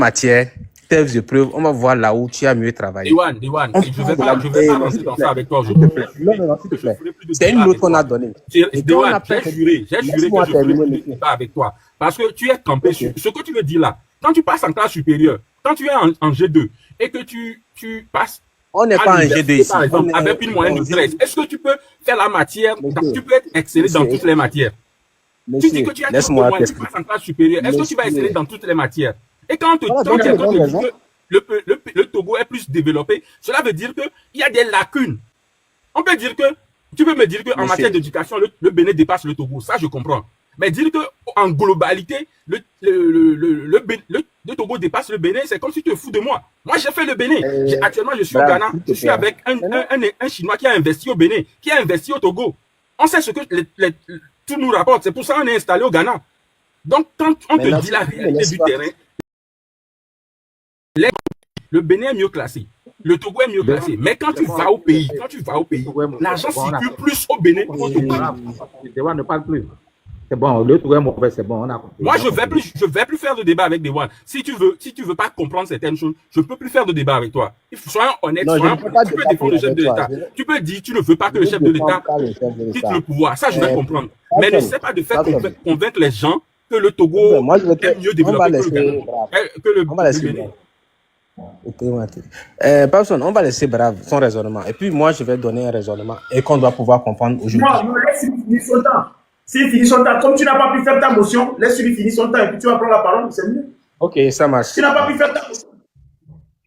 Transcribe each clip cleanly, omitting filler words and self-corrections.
matière, tes épreuves, on va voir là où tu as mieux travaillé. Diwan, je ne vais pas rentrer dans ça avec toi aujourd'hui. Non, s'il te plaît. C'est une note qu'on a donnée. Diwan, j'ai juré que je ferai plus de débat avec toi. Parce que tu es campé sur ce que tu veux dire là. Quand tu passes en classe supérieure, quand tu es en G2 et que tu passes. On n'est pas en G2 ici. Par exemple, avec une moyenne de 13, est-ce que tu peux faire la matière, tu peux être excellé dans toutes les matières? Tu dis que tu as une moyenne, tu passes en classe supérieure, est-ce que tu vas exceller dans toutes les matières? Et quand tu te dis que le Togo est plus développé, cela veut dire qu'il y a des lacunes. On peut dire que, tu peux me dire qu'en matière d'éducation, le Bénin dépasse le Togo, ça je comprends. Mais dire qu'en globalité, le Togo dépasse le Bénin, c'est comme si tu te fous de moi. Moi, j'ai fait le Bénin. Actuellement, je suis au Ghana. Je suis avec un Chinois qui a investi au Bénin, qui a investi au Togo. On sait ce que tout nous rapporte. C'est pour ça qu'on est installé au Ghana. Donc, quand on te dit la réalité du terrain, le Bénin est mieux classé. Le Togo est mieux classé. Mais quand tu vas au pays, l'argent circule plus au Bénin qu'au Togo. Ne parle plus. C'est bon, le Togo est mauvais, c'est bon, on a compris. Moi, je vais plus faire de débat avec Dewan. Si tu veux pas comprendre certaines choses, je ne peux plus faire de débat avec toi. Soyons honnêtes, tu peux défendre le chef de l'État. Tu peux dire, tu ne veux pas que le chef de l'État quitte le pouvoir. Ça, je vais comprendre. Mais ne sais pas de faire convaincre les gens que le Togo est mieux développé que le Bénin. Personne, on va laisser Brave son raisonnement. Et puis moi, je vais donner un raisonnement et qu'on doit pouvoir comprendre aujourd'hui. Non, laisse-lui finir son temps. S'il finit son temps, comme tu n'as pas pu faire ta motion, laisse-lui finir son temps et puis tu vas prendre la parole, c'est mieux. Ok, ça marche. Tu n'as pas pu faire ta motion.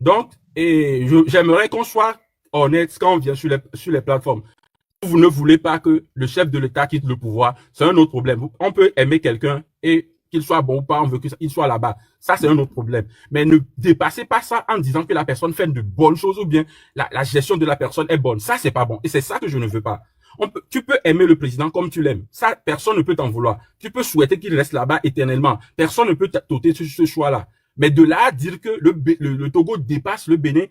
Donc, j'aimerais qu'on soit honnête quand on vient sur les plateformes. Vous ne voulez pas que le chef de l'État quitte le pouvoir, c'est un autre problème. On peut aimer quelqu'un et qu'il soit bon ou pas, on veut qu'il soit là-bas. Ça, c'est un autre problème. Mais ne dépassez pas ça en disant que la personne fait de bonnes choses ou bien la gestion de la personne est bonne. Ça, c'est pas bon. Et c'est ça que je ne veux pas. Tu peux aimer le président comme tu l'aimes. Ça, personne ne peut t'en vouloir. Tu peux souhaiter qu'il reste là-bas éternellement. Personne ne peut t'ôter ce choix-là. Mais de là à dire que le Togo dépasse le Bénin,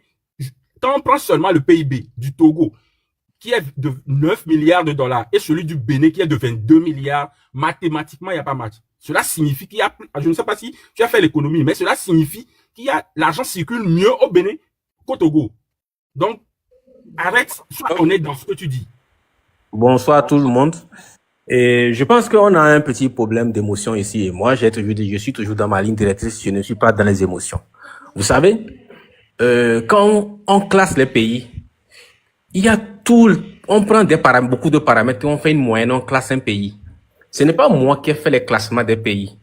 quand on prend seulement le PIB du Togo, qui est de 9 milliards de dollars, et celui du Bénin qui est de 22 milliards, mathématiquement, il n'y a pas match. Cela signifie qu'il y a, je ne sais pas si tu as fait l'économie, mais cela signifie qu'il y a, l'argent circule mieux au Bénin qu'au Togo. Donc, arrête, sois honnête dans ce que tu dis. Bonsoir à tout le monde. Et je pense qu'on a un petit problème d'émotion ici. Et moi, j'ai toujours dit, je suis toujours dans ma ligne directrice, je ne suis pas dans les émotions. Vous savez, quand on classe les pays, il y a on prend beaucoup de paramètres, on fait une moyenne, on classe un pays. Ce n'est pas moi qui ai fait les classements des pays.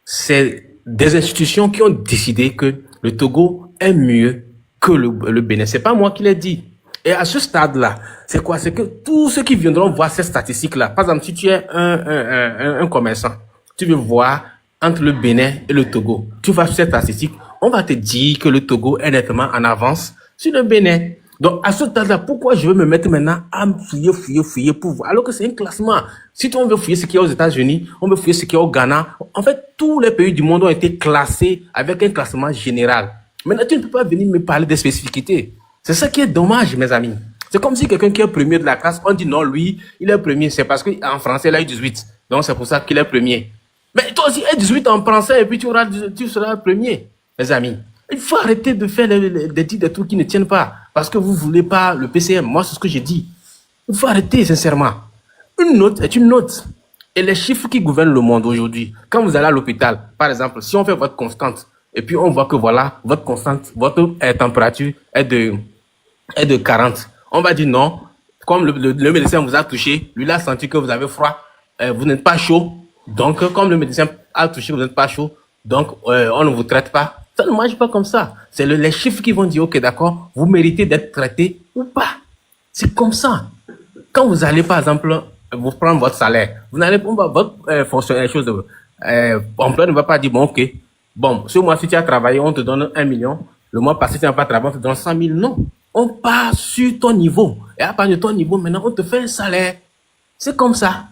C'est des institutions qui ont décidé que le Togo est mieux que le Bénin. C'est pas moi qui l'ai dit. Et à ce stade-là, c'est quoi? C'est que tous ceux qui viendront voir ces statistiques-là, par exemple, si tu es un commerçant, tu veux voir entre le Bénin et le Togo, tu vas sur ces statistiques, on va te dire que le Togo est nettement en avance sur le Bénin. Donc, à ce stade-là, pourquoi je veux me mettre maintenant à me fouiller pour voir? Alors que c'est un classement. Si on veut fouiller ce qu'il y a aux États-Unis, on veut fouiller ce qu'il y a au Ghana. En fait, tous les pays du monde ont été classés avec un classement général. Maintenant, tu ne peux pas venir me parler des spécificités. C'est ça qui est dommage, mes amis. C'est comme si quelqu'un qui est premier de la classe, on dit non, lui, il est premier. C'est parce qu'en français, il a eu 18. Donc, c'est pour ça qu'il est premier. Mais toi aussi, 18 en français et puis tu seras premier, mes amis. Il faut arrêter de faire des trucs qui ne tiennent pas. Parce que vous voulez pas le PCM. Moi, c'est ce que j'ai dit. Il faut arrêter, sincèrement. Une note est une note. Et les chiffres qui gouvernent le monde aujourd'hui, quand vous allez à l'hôpital, par exemple, si on fait votre constante, et puis on voit que voilà, votre constante, votre température est de 40. On va dire non. Comme le médecin vous a touché, lui, il a senti que vous avez froid, vous n'êtes pas chaud. Donc, comme le médecin a touché, vous n'êtes pas chaud. Donc, on ne vous traite pas. Ça ne marche pas comme ça. C'est les chiffres qui vont dire, ok, d'accord, vous méritez d'être traité ou pas. C'est comme ça. Quand vous allez, par exemple, vous prendre votre salaire, vous n'allez pas, votre fonctionnaire, employeur ne va pas dire, bon, ok, bon, ce mois-ci, tu as travaillé, on te donne 1 million. Le mois passé, tu n'as pas travaillé, on te donne 100 000. Non. On part sur ton niveau. Et à partir de ton niveau, maintenant, on te fait un salaire. C'est comme ça.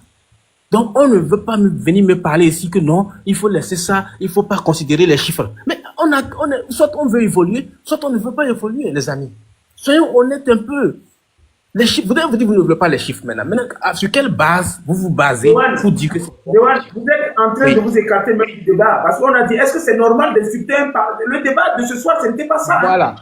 Donc, on ne veut pas venir me parler ici que non, il faut laisser ça, il faut pas considérer les chiffres. Mais soit on veut évoluer, soit on ne veut pas évoluer, les amis. Soyons honnêtes un peu. Les chiffres, vous dites que vous ne voulez pas les chiffres maintenant. Maintenant, sur quelle base vous vous basez Johan, pour dire que c'est... Johan, vous êtes en train de Oui. vous écarter même du débat. Parce qu'on a dit, est-ce que c'est normal d'insulter un parent? Le débat de ce soir, ce n'était pas ça. Hein.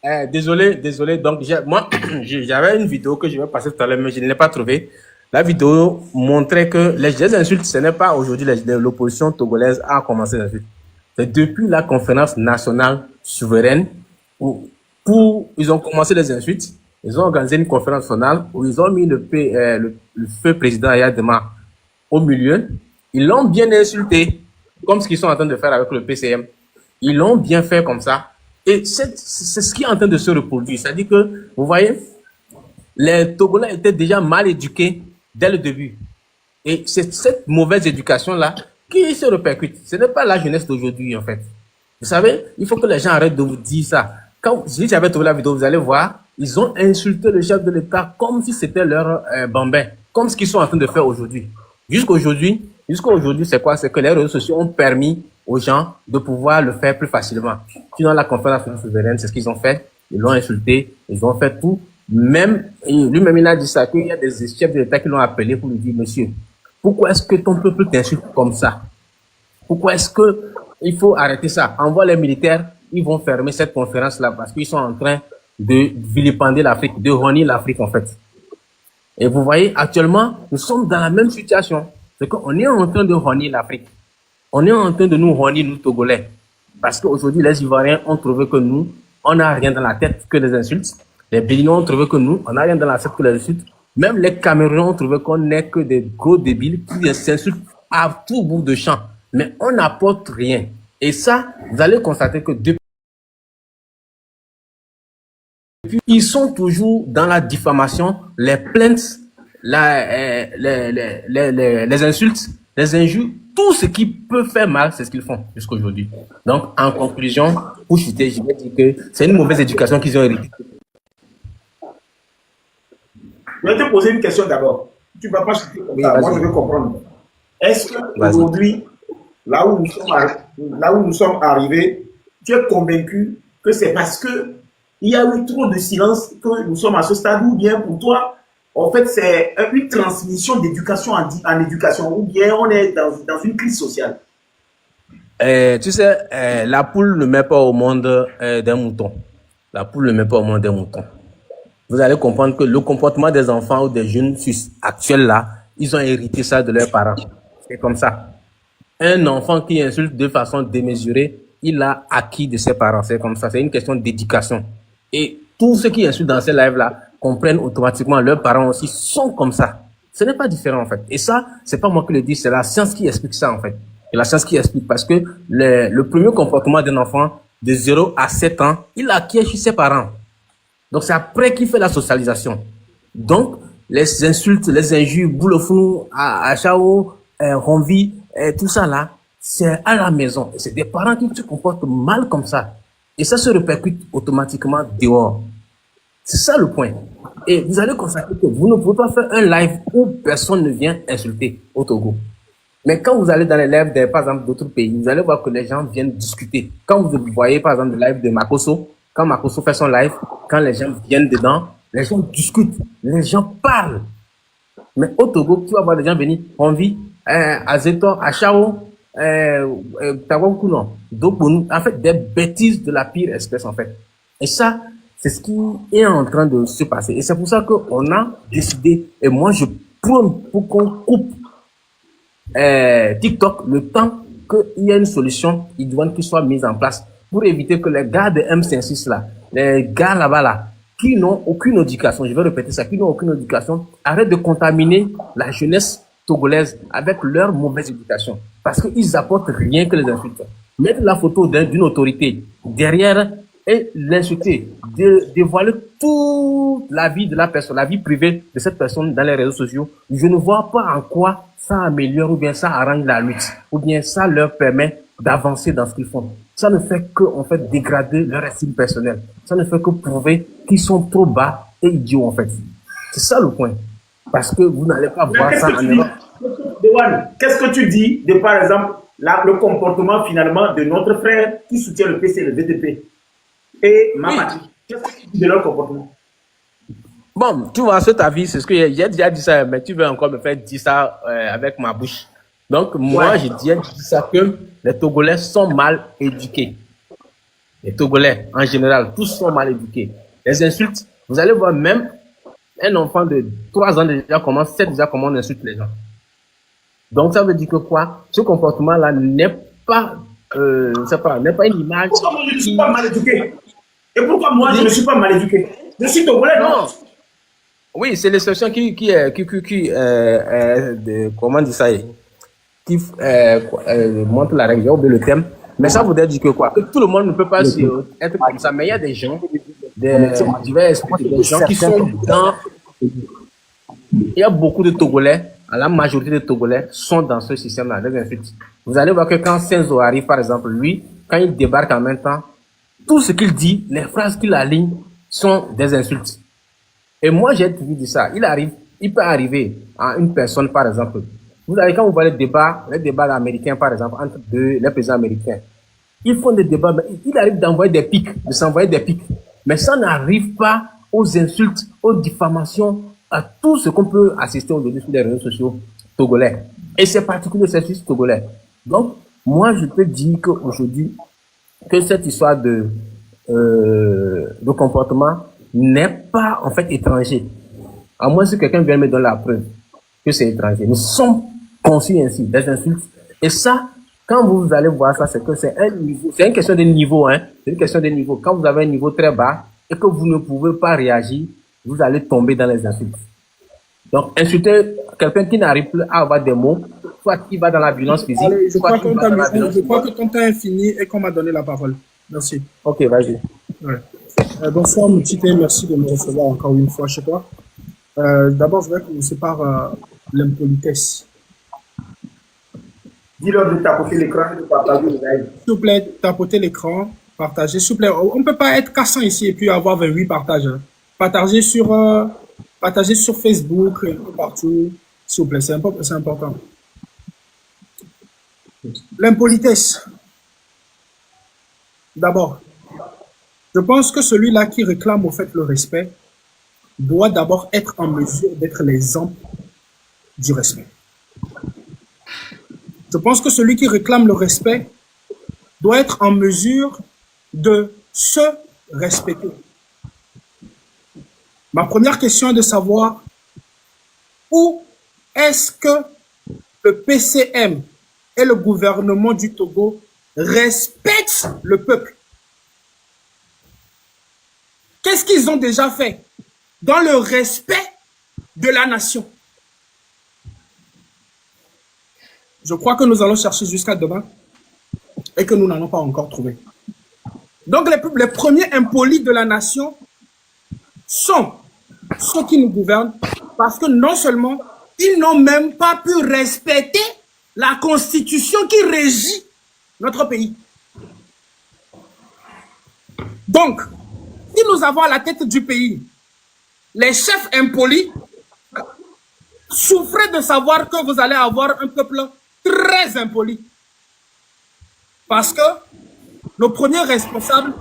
Voilà. Désolé. Donc, moi, j'avais une vidéo que je vais passer tout à l'heure, mais je ne l'ai pas trouvée. La vidéo montrait que les insultes, ce n'est pas aujourd'hui l'opposition togolaise a commencé les insultes. C'est depuis la conférence nationale souveraine où ils ont commencé les insultes. Ils ont organisé une conférence nationale où ils ont mis le feu président Ayadema au milieu. Ils l'ont bien insulté, comme ce qu'ils sont en train de faire avec le PCM. Ils l'ont bien fait comme ça. Et c'est ce qui est en train de se reproduire. C'est-à-dire que, vous voyez, les Togolais étaient déjà mal éduqués dès le début. Et c'est cette mauvaise éducation-là qui se répercute. Ce n'est pas la jeunesse d'aujourd'hui, en fait. Vous savez, il faut que les gens arrêtent de vous dire ça. Quand si j'avais trouvé la vidéo, vous allez voir, ils ont insulté le chef de l'État comme si c'était leur bambin, comme ce qu'ils sont en train de faire aujourd'hui. Jusqu'aujourd'hui, c'est quoi? C'est que les réseaux sociaux ont permis aux gens de pouvoir le faire plus facilement. Sinon, la conférence souveraine, c'est ce qu'ils ont fait. Ils l'ont insulté, ils ont fait tout. Même, lui-même, il a dit ça, qu'il y a des chefs de l'État qui l'ont appelé pour lui dire, monsieur, pourquoi est-ce que ton peuple t'insulte comme ça? Pourquoi est-ce que il faut arrêter ça? Envoie les militaires, ils vont fermer cette conférence-là parce qu'ils sont en train de vilipender l'Afrique, de renier l'Afrique, en fait. Et vous voyez, actuellement, nous sommes dans la même situation. C'est qu'on est en train de renier l'Afrique. On est en train de nous renier, nous, Togolais. Parce qu'aujourd'hui, les Ivoiriens ont trouvé que nous, on n'a rien dans la tête que les insultes. Les Béninois ont trouvé que nous, on n'a rien dans la tête que les insultes. Même les Camerounais ont trouvé qu'on n'est que des gros débiles qui s'insultent à tout bout de champ. Mais on n'apporte rien. Et ça, vous allez constater que depuis, ils sont toujours dans la diffamation, les plaintes, les insultes, les injures, tout ce qui peut faire mal, c'est ce qu'ils font jusqu'à aujourd'hui. Donc, en conclusion, pour chuter, je vais dire que c'est une mauvaise éducation qu'ils ont héritée. Je vais te poser une question d'abord. Tu ne vas pas chuter comme Oui, ça. Moi, vas-y. je veux comprendre. Est-ce Vas-y. qu'aujourd'hui, là où nous sommes arrivés, tu es convaincu que c'est parce que il y a eu trop de silence que nous sommes à ce stade, ou bien pour toi, en fait, c'est une transmission d'éducation en éducation, ou bien on est dans une crise sociale? Tu sais, la poule ne met pas au monde d'un mouton. La poule ne met pas au monde d'un mouton. Vous allez comprendre que le comportement des enfants ou des jeunes actuels là, ils ont hérité ça de leurs parents. C'est comme ça. Un enfant qui insulte de façon démesurée, il a acquis de ses parents. C'est comme ça. C'est une question d'éducation. Et tous ceux qui insultent dans ces lives-là comprennent automatiquement leurs parents aussi sont comme ça. Ce n'est pas différent en fait. Et ça, c'est pas moi qui le dis, c'est la science qui explique ça en fait. Et la science qui explique parce que le premier comportement d'un enfant de 0 à 7 ans, il acquiert chez ses parents. Donc c'est après qu'il fait la socialisation. Donc les insultes, les injures, boulefou, à chao, ronvi, tout ça là, c'est à la maison. C'est des parents qui se comportent mal comme ça. Et ça se répercute automatiquement dehors. C'est ça le point. Et vous allez constater que vous ne pouvez pas faire un live où personne ne vient insulter au Togo. Mais quand vous allez dans les lives, par exemple, d'autres pays, vous allez voir que les gens viennent discuter. Quand vous voyez, par exemple, le live de Makosso, quand Makosso fait son live, quand les gens viennent dedans, les gens discutent, les gens parlent. Mais au Togo, tu vas voir les gens venir, on vit, à Zeto, à Chao, Tawakuno, Dokbonu, en fait, des bêtises de la pire espèce, en fait. Et ça, c'est ce qui est en train de se passer. Et c'est pour ça qu'on a décidé, et moi, je prône pour qu'on coupe TikTok le temps qu'il y ait une solution idoine qui soit mise en place pour éviter que les gars de M56 là, les gars là-bas là, qui n'ont aucune éducation, je vais répéter ça, qui n'ont aucune éducation, arrêtent de contaminer la jeunesse togolaise avec leur mauvaise éducation. Parce qu'ils apportent rien que les insultes. Mettre la photo d'une autorité derrière et l'insulter, dévoiler toute la vie de la personne, la vie privée de cette personne dans les réseaux sociaux, je ne vois pas en quoi ça améliore ou bien ça arrange la lutte, ou bien ça leur permet d'avancer dans ce qu'ils font. Ça ne fait que, en fait, dégrader leur estime personnelle. Ça ne fait que prouver qu'ils sont trop bas et idiots, en fait. C'est ça le point. Parce que vous n'allez pas voir ça en Europe. Dewan, qu'est-ce que tu dis de, par exemple, le comportement finalement de notre frère qui soutient le PC, le VDP et Mamadi? Qu'est-ce que tu dis de leur comportement? Bon, tu vois, cet avis, c'est ce que j'ai déjà dit ça, mais tu veux encore me faire dire ça avec ma bouche. Donc, moi, Ouais. j'ai déjà dit ça que les Togolais sont mal éduqués. Les Togolais, en général, tous sont mal éduqués. Les insultes, vous allez voir même un enfant de 3 ans déjà commence, 7 déjà comment on insulte les gens. Donc, ça veut dire que quoi? Ce comportement-là n'est pas, je sais pas, n'est pas une image Pourquoi moi je ne suis qui... pas mal éduqué? Et pourquoi moi je ne suis pas mal éduqué? Je suis togolais, non? Non, oui, c'est l'expression comment dire ça, qui montre la règle, j'ai oublié le thème. Mais ça voudrait dire que quoi? Que tout le monde ne peut pas être comme ça, mais il y a des gens, je vais expliquer, des gens qui sont dans, il y a beaucoup de Togolais, la majorité des Togolais sont dans ce système-là, des insultes. Vous allez voir que quand Senzo arrive, par exemple, lui, quand il débarque en même temps, tout ce qu'il dit, les phrases qu'il aligne sont des insultes. Et moi, j'ai toujours dit ça. Il peut arriver à une personne, par exemple. Vous avez, quand vous voyez les débats américains, par exemple, entre les présidents américains, ils font des débats, mais il arrive d'envoyer des pics, de s'envoyer des pics. Mais ça n'arrive pas aux insultes, aux diffamations, à tout ce qu'on peut assister aujourd'hui sur les réseaux sociaux togolais. Et c'est particulier, c'est juste togolais. Donc, moi, je peux dire qu'aujourd'hui, que cette histoire de comportement n'est pas en fait étranger. À moins que quelqu'un vienne me donner la preuve que c'est étranger. Nous sommes conçus ainsi, des insultes. Et ça, quand vous allez voir ça, c'est que c'est un niveau, c'est une question de niveau, hein. C'est une question de niveau. Quand vous avez un niveau très bas et que vous ne pouvez pas réagir, vous allez tomber dans les insultes. Donc, insulter quelqu'un qui n'arrive plus à avoir des mots, soit qui va dans la violence physique, Allez, je soit crois qui va dans la violence je crois que ton temps est fini et qu'on m'a donné la parole. Merci. Ok, vas-y. Ouais. Bonsoir Moutite, merci de me recevoir encore une fois chez toi. D'abord, je vais commencer par l'impolitesse. Dis-leur de tapoter l'écran et de partager le live. S'il vous plaît, tapotez l'écran, partagez. S'il vous plaît, on ne peut pas être cassant ici et puis avoir 28 partages. Hein. Partagez sur Facebook, un peu partout. S'il vous plaît, c'est important. L'impolitesse. D'abord, je pense que celui-là qui réclame au fait le respect doit d'abord être en mesure d'être l'exemple du respect. Je pense que celui qui réclame le respect doit être en mesure de se respecter. Ma première question est de savoir où est-ce que le PCM et le gouvernement du Togo respectent le peuple. Qu'est-ce qu'ils ont déjà fait dans le respect de la nation? Je crois que nous allons chercher jusqu'à demain et que nous n'allons pas encore trouvé. Donc les premiers impolis de la nation sont ceux qui nous gouvernent parce que non seulement ils n'ont même pas pu respecter la constitution qui régit notre pays. Donc, si nous avons à la tête du pays les chefs impolis, souffrez de savoir que vous allez avoir un peuple très impoli. Parce que nos premiers responsables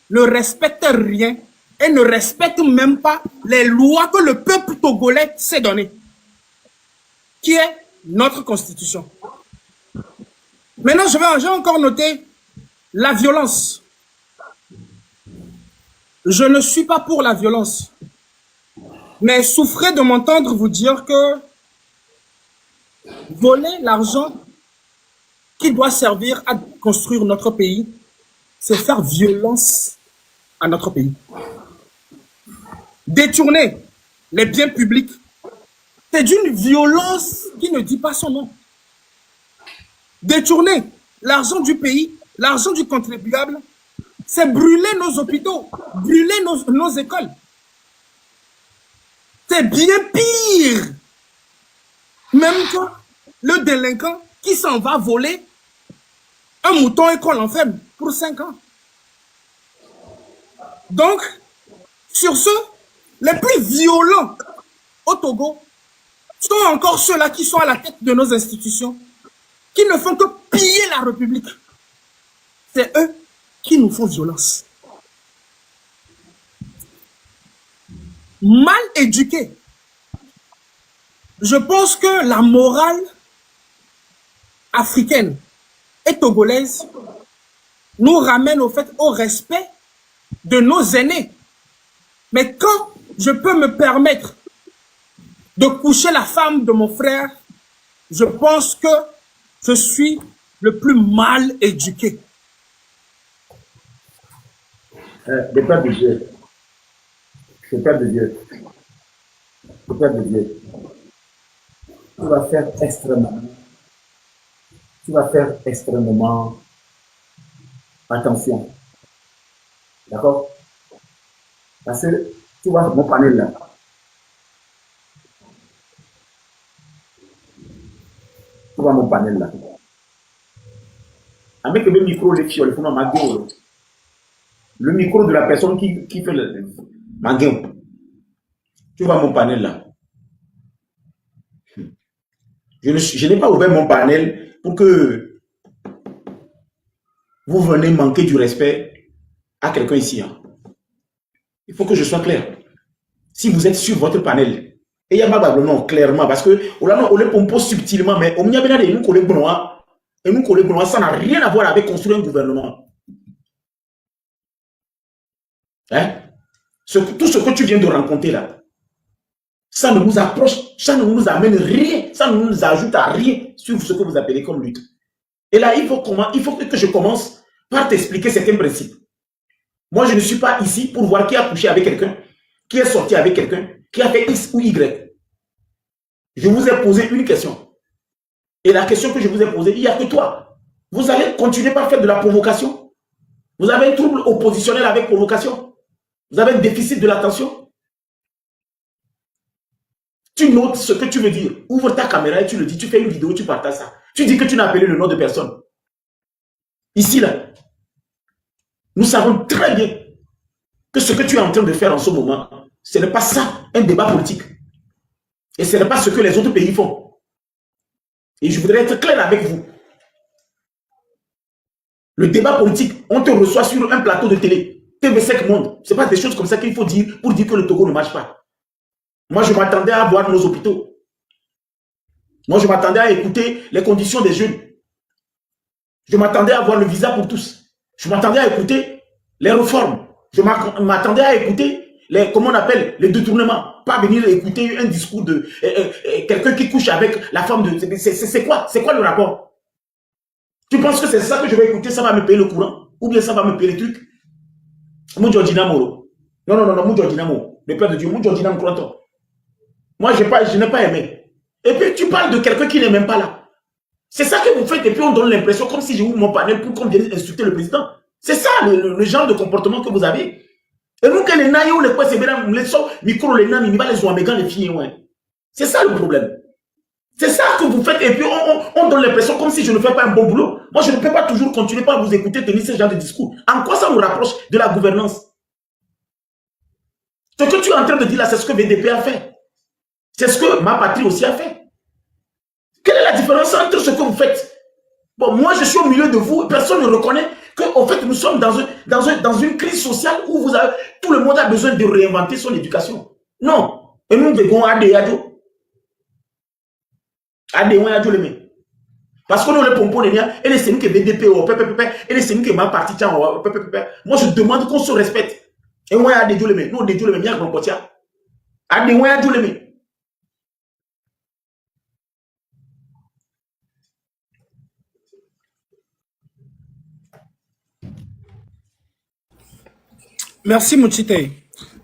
ne respectent rien et ne respectent même pas les lois que le peuple togolais s'est données, qui est notre constitution. Maintenant, je vais encore noter la violence. Je ne suis pas pour la violence, mais souffrez de m'entendre vous dire que voler l'argent qui doit servir à construire notre pays, c'est faire violence à notre pays. Détourner les biens publics, c'est d'une violence qui ne dit pas son nom. Détourner l'argent du pays, l'argent du contribuable, c'est brûler nos hôpitaux, brûler nos écoles. C'est bien pire. Même que le délinquant qui s'en va voler un mouton et qu'on l'enferme pour 5 ans. Donc, sur ce, les plus violents au Togo sont encore ceux-là qui sont à la tête de nos institutions, qui ne font que piller la République. C'est eux qui nous font violence. mal éduqués. Je pense que la morale africaine et togolaise nous ramène au fait au respect de nos aînés. Mais quand je peux me permettre de coucher la femme de mon frère, je pense que je suis le plus mal éduqué. Le Père de Dieu. Le Père de Dieu. Le Père de Dieu. Tu vas faire extrêmement attention. D'accord? Parce que tu vois mon panel là. Tu vois mon panel là. Avec le micro, les filles, le micro de la personne qui fait le maguin. Tu vois mon panel là. Je n'ai pas ouvert mon panel pour que vous venez manquer du respect à quelqu'un ici. Hein. Il faut que je sois clair. Si vous êtes sur votre panel, et il y a probablement clairement, parce que on les compose subtilement, mais on y a bien des nous collègues noirs, et nous collègues noirs, ça n'a rien à voir avec construire un gouvernement. Hein? Tout ce que tu viens de rencontrer là, ça ne nous approche, ça ne nous amène rien, ça ne nous ajoute à rien sur ce que vous appelez comme lutte. Et là, il faut que je commence par t'expliquer certains principes. Moi, je ne suis pas ici pour voir qui a couché avec quelqu'un, qui est sorti avec quelqu'un, qui a fait X ou Y. Je vous ai posé une question. Et la question que je vous ai posée, il n'y a que toi. Vous allez continuer par faire de la provocation. Vous avez un trouble oppositionnel avec provocation. Vous avez un déficit de l'attention. Tu notes ce que tu veux dire. Ouvre ta caméra et tu le dis. Tu fais une vidéo, tu partages ça. Tu dis que tu n'as appelé le nom de personne. Ici, là, nous savons très bien que ce que tu es en train de faire en ce moment, ce n'est pas ça, un débat politique. Et ce n'est pas ce que les autres pays font. Et je voudrais être clair avec vous. Le débat politique, on te reçoit sur un plateau de télé. TV5 Monde. Ce n'est pas des choses comme ça qu'il faut dire pour dire que le Togo ne marche pas. Moi, je m'attendais à voir nos hôpitaux. Moi, je m'attendais à écouter les conditions des jeunes. Je m'attendais à voir le visa pour tous. Je m'attendais à écouter les réformes. Je m'attendais à écouter comment on appelle, les détournements. Pas venir écouter un discours de quelqu'un qui couche avec la femme de... C'est quoi? C'est quoi le rapport? Tu penses que c'est ça que je vais écouter, ça va me payer le courant? Ou bien ça va me payer les trucs? Moudjo Dinamo. Non, Moudjo Dinamo. Le Père de Dieu, Moudjo Dinamo, crois-toi. Moi, je n'ai pas aimé. Et puis, tu parles de quelqu'un qui n'est même pas là. C'est ça que vous faites. Et puis, on donne l'impression comme si j'ai ouvert mon panel pour qu'on vienne insulter le président. C'est ça, le genre de comportement que vous avez. Et nous, que les naïos, les quoi, c'est bien, les sons, micro, les nains, les ouamégas, les filles, ouais. C'est ça le problème. C'est ça que vous faites. Et puis, on donne l'impression comme si je ne fais pas un bon boulot. Moi, je ne peux pas toujours continuer par vous écouter tenir ce genre de discours. En quoi ça nous rapproche de la gouvernance? Ce que tu es en train de dire là, c'est ce que VDP a fait. C'est ce que ma patrie aussi a fait. Quelle est la différence entre ce que vous faites? Bon, moi, je suis au milieu de vous. Personne ne reconnaît qu'en fait, nous sommes dans une crise sociale où tout le monde a besoin de réinventer son éducation. Non. Et nous devons aider. Parce que nous, les pompons, et les sénus que VDP, et les sénus que ma partie, moi, je demande qu'on se respecte. Et moi, il y a des nous, des gens, il y a grand côté. Merci, Mouchite.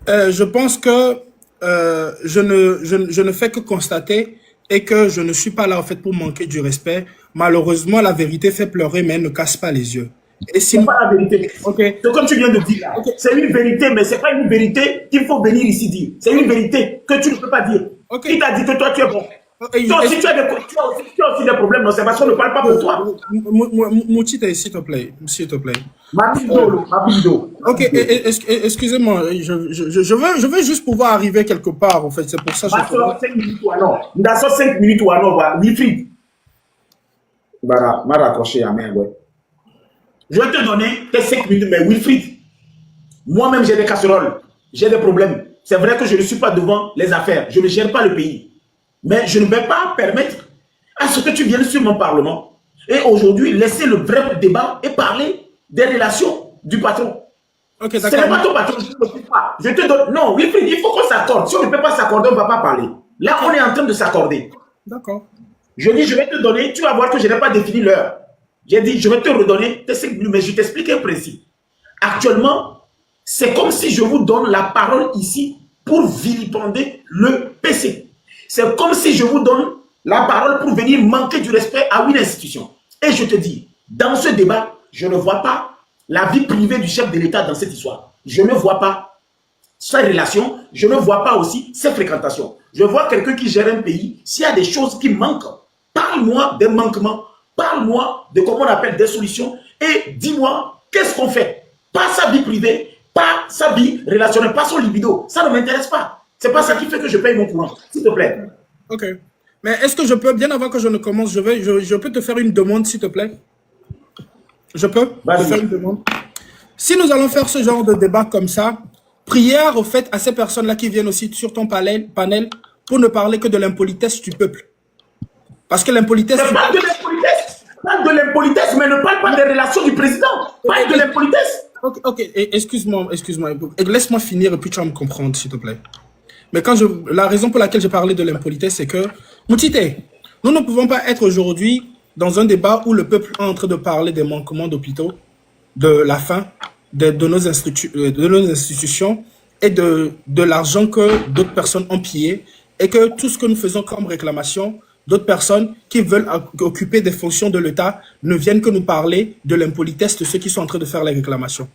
Je pense que je ne fais que constater et que je ne suis pas là en fait pour manquer du respect. Malheureusement, la vérité fait pleurer, mais elle ne casse pas les yeux. Et si... C'est pas la vérité. Okay. C'est comme tu viens de dire là. Okay. C'est une vérité, mais c'est pas une vérité qu'il faut venir ici dire. C'est une vérité que tu ne peux pas dire. Okay. Qui t'a dit que toi tu es bon? Toi aussi, tu as aussi des problèmes d'observation, ne parle pas pour toi. Mouchite, s'il te plaît. S'il te plaît. Rapido. Ok, excusez-moi, je veux juste pouvoir arriver quelque part, en fait. C'est pour ça que je... 5 minutes ou non. Dans 5 minutes ou non, Wilfried. M'a raccroché à main, ouais. Je vais te donner tes 5 minutes, mais Wilfried, moi-même j'ai des casseroles, j'ai des problèmes. C'est vrai que je ne suis pas devant les affaires, je ne gère pas le pays. Mais je ne vais pas permettre à ce que tu viennes sur mon Parlement et aujourd'hui laisser le vrai débat et parler des relations du patron. Ok, Ce n'est pas ton patron, je ne te dis pas. Je te donne. Non, Wilfried, il faut qu'on s'accorde. Si on ne peut pas s'accorder, on ne va pas parler. Là, on est en train de s'accorder. D'accord. Je dis, je vais te donner, tu vas voir que je n'ai pas défini l'heure. J'ai dit, je vais te redonner, mais je t'explique un principe. Actuellement, c'est comme si je vous donne la parole ici pour vilipender le PC. C'est comme si je vous donne la parole pour venir manquer du respect à une institution. Et je te dis, dans ce débat, je ne vois pas la vie privée du chef de l'État dans cette histoire. Je ne vois pas sa relation, je ne vois pas aussi ses fréquentations. Je vois quelqu'un qui gère un pays, s'il y a des choses qui manquent, parle-moi des manquements, parle-moi de comment on appelle des solutions et dis-moi qu'est-ce qu'on fait. Pas sa vie privée, pas sa vie relationnelle, pas son libido. Ça ne m'intéresse pas. C'est pas ça qui fait que je paye mon courant, s'il te plaît. Ok. Mais est-ce que je peux, bien avant que je ne commence, je peux te faire une demande, s'il te plaît? Je peux te faire une demande? Si nous allons faire ce genre de débat comme ça, prière au fait à ces personnes-là qui viennent aussi sur ton panel pour ne parler que de l'impolitesse du peuple. Parce que l'impolitesse... Parle de l'impolitesse. Parle de l'impolitesse, mais ne parle pas des relations du président. Parle de l'impolitesse. Ok, excuse-moi. Laisse-moi finir et puis tu vas me comprendre, s'il te plaît. Mais la raison pour laquelle j'ai parlé de l'impolitesse, c'est que, Moutite, nous ne pouvons pas être aujourd'hui dans un débat où le peuple est en train de parler des manquements d'hôpitaux, de la faim, de nos institutions et de l'argent que d'autres personnes ont pillé et que tout ce que nous faisons comme réclamation, d'autres personnes qui veulent occuper des fonctions de l'État ne viennent que nous parler de l'impolitesse de ceux qui sont en train de faire les réclamations.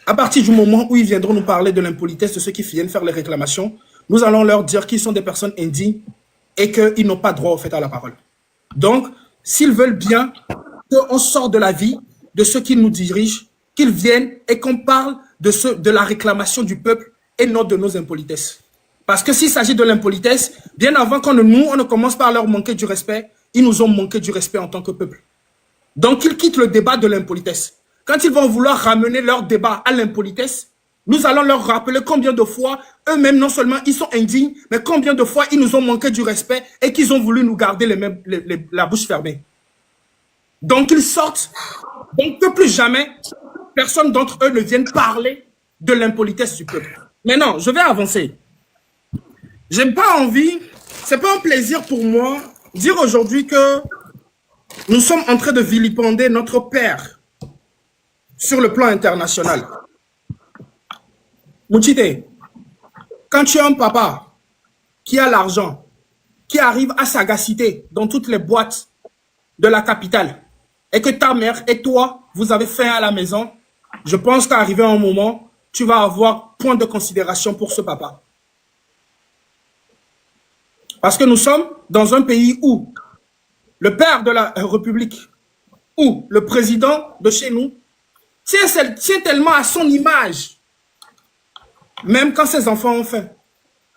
À partir du moment où ils viendront nous parler de l'impolitesse de ceux qui viennent faire les réclamations, nous allons leur dire qu'ils sont des personnes indignes et qu'ils n'ont pas droit au fait à la parole. Donc, s'ils veulent bien qu'on sorte de la vie de ceux qui nous dirigent, qu'ils viennent et qu'on parle de la réclamation du peuple et non de nos impolitesses. Parce que s'il s'agit de l'impolitesse, bien avant qu'on on ne commence par leur manquer du respect, ils nous ont manqué du respect en tant que peuple. Donc, ils quittent le débat de l'impolitesse. Quand ils vont vouloir ramener leur débat à l'impolitesse, nous allons leur rappeler combien de fois, eux-mêmes, non seulement ils sont indignes, mais combien de fois ils nous ont manqué du respect et qu'ils ont voulu nous garder la bouche fermée. Donc, ils sortent. Donc, que plus jamais, personne d'entre eux ne vienne parler de l'impolitesse du peuple. Mais non, je vais avancer. J'ai pas envie, c'est pas un plaisir pour moi dire aujourd'hui que nous sommes en train de vilipender notre père sur le plan international. Moutite, quand tu as un papa qui a l'argent, qui arrive à sagacité dans toutes les boîtes de la capitale, et que ta mère et toi, vous avez faim à la maison, je pense qu'arrivé un moment, tu vas avoir point de considération pour ce papa. Parce que nous sommes dans un pays où le père de la République, ou le président de chez nous, tient tellement à son image, même quand ses enfants ont faim.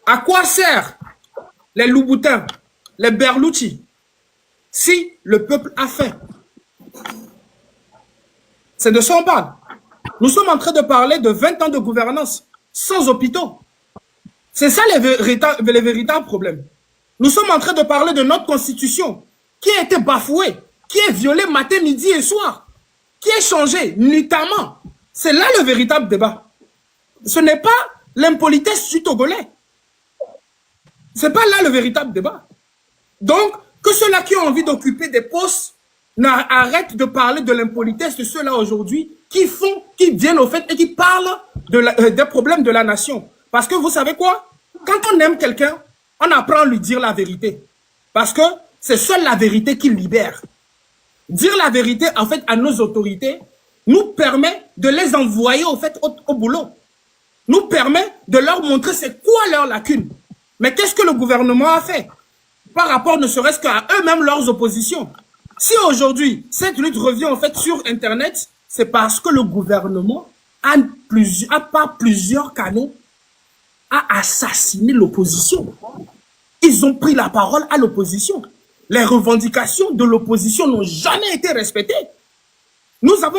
À quoi sert les louboutins, les berloutis, si le peuple a faim? C'est de ça qu'on parle. Nous sommes en train de parler de 20 ans de gouvernance sans hôpitaux. C'est ça les véritables problèmes. Nous sommes en train de parler de notre constitution qui a été bafouée, qui est violée matin, midi et soir, qui est changée nuitamment. C'est là le véritable débat. Ce n'est pas l'impolitesse du Togolais. Ce n'est pas là le véritable débat. Donc, que ceux-là qui ont envie d'occuper des postes arrêtent de parler de l'impolitesse de ceux-là aujourd'hui qui viennent au fait et qui parlent des problèmes de la nation. Parce que vous savez quoi? Quand on aime quelqu'un, on apprend à lui dire la vérité. Parce que c'est seule la vérité qui libère. Dire la vérité, en fait, à nos autorités, nous permet de les envoyer, au fait, au boulot. Nous permet de leur montrer c'est quoi leur lacune. Mais qu'est-ce que le gouvernement a fait par rapport ne serait-ce qu'à eux-mêmes leurs oppositions? Si aujourd'hui, cette lutte revient, en fait, sur Internet, c'est parce que le gouvernement a par plusieurs canaux a assassiné l'opposition. Ils ont pris la parole à l'opposition. Les revendications de l'opposition n'ont jamais été respectées. Il y a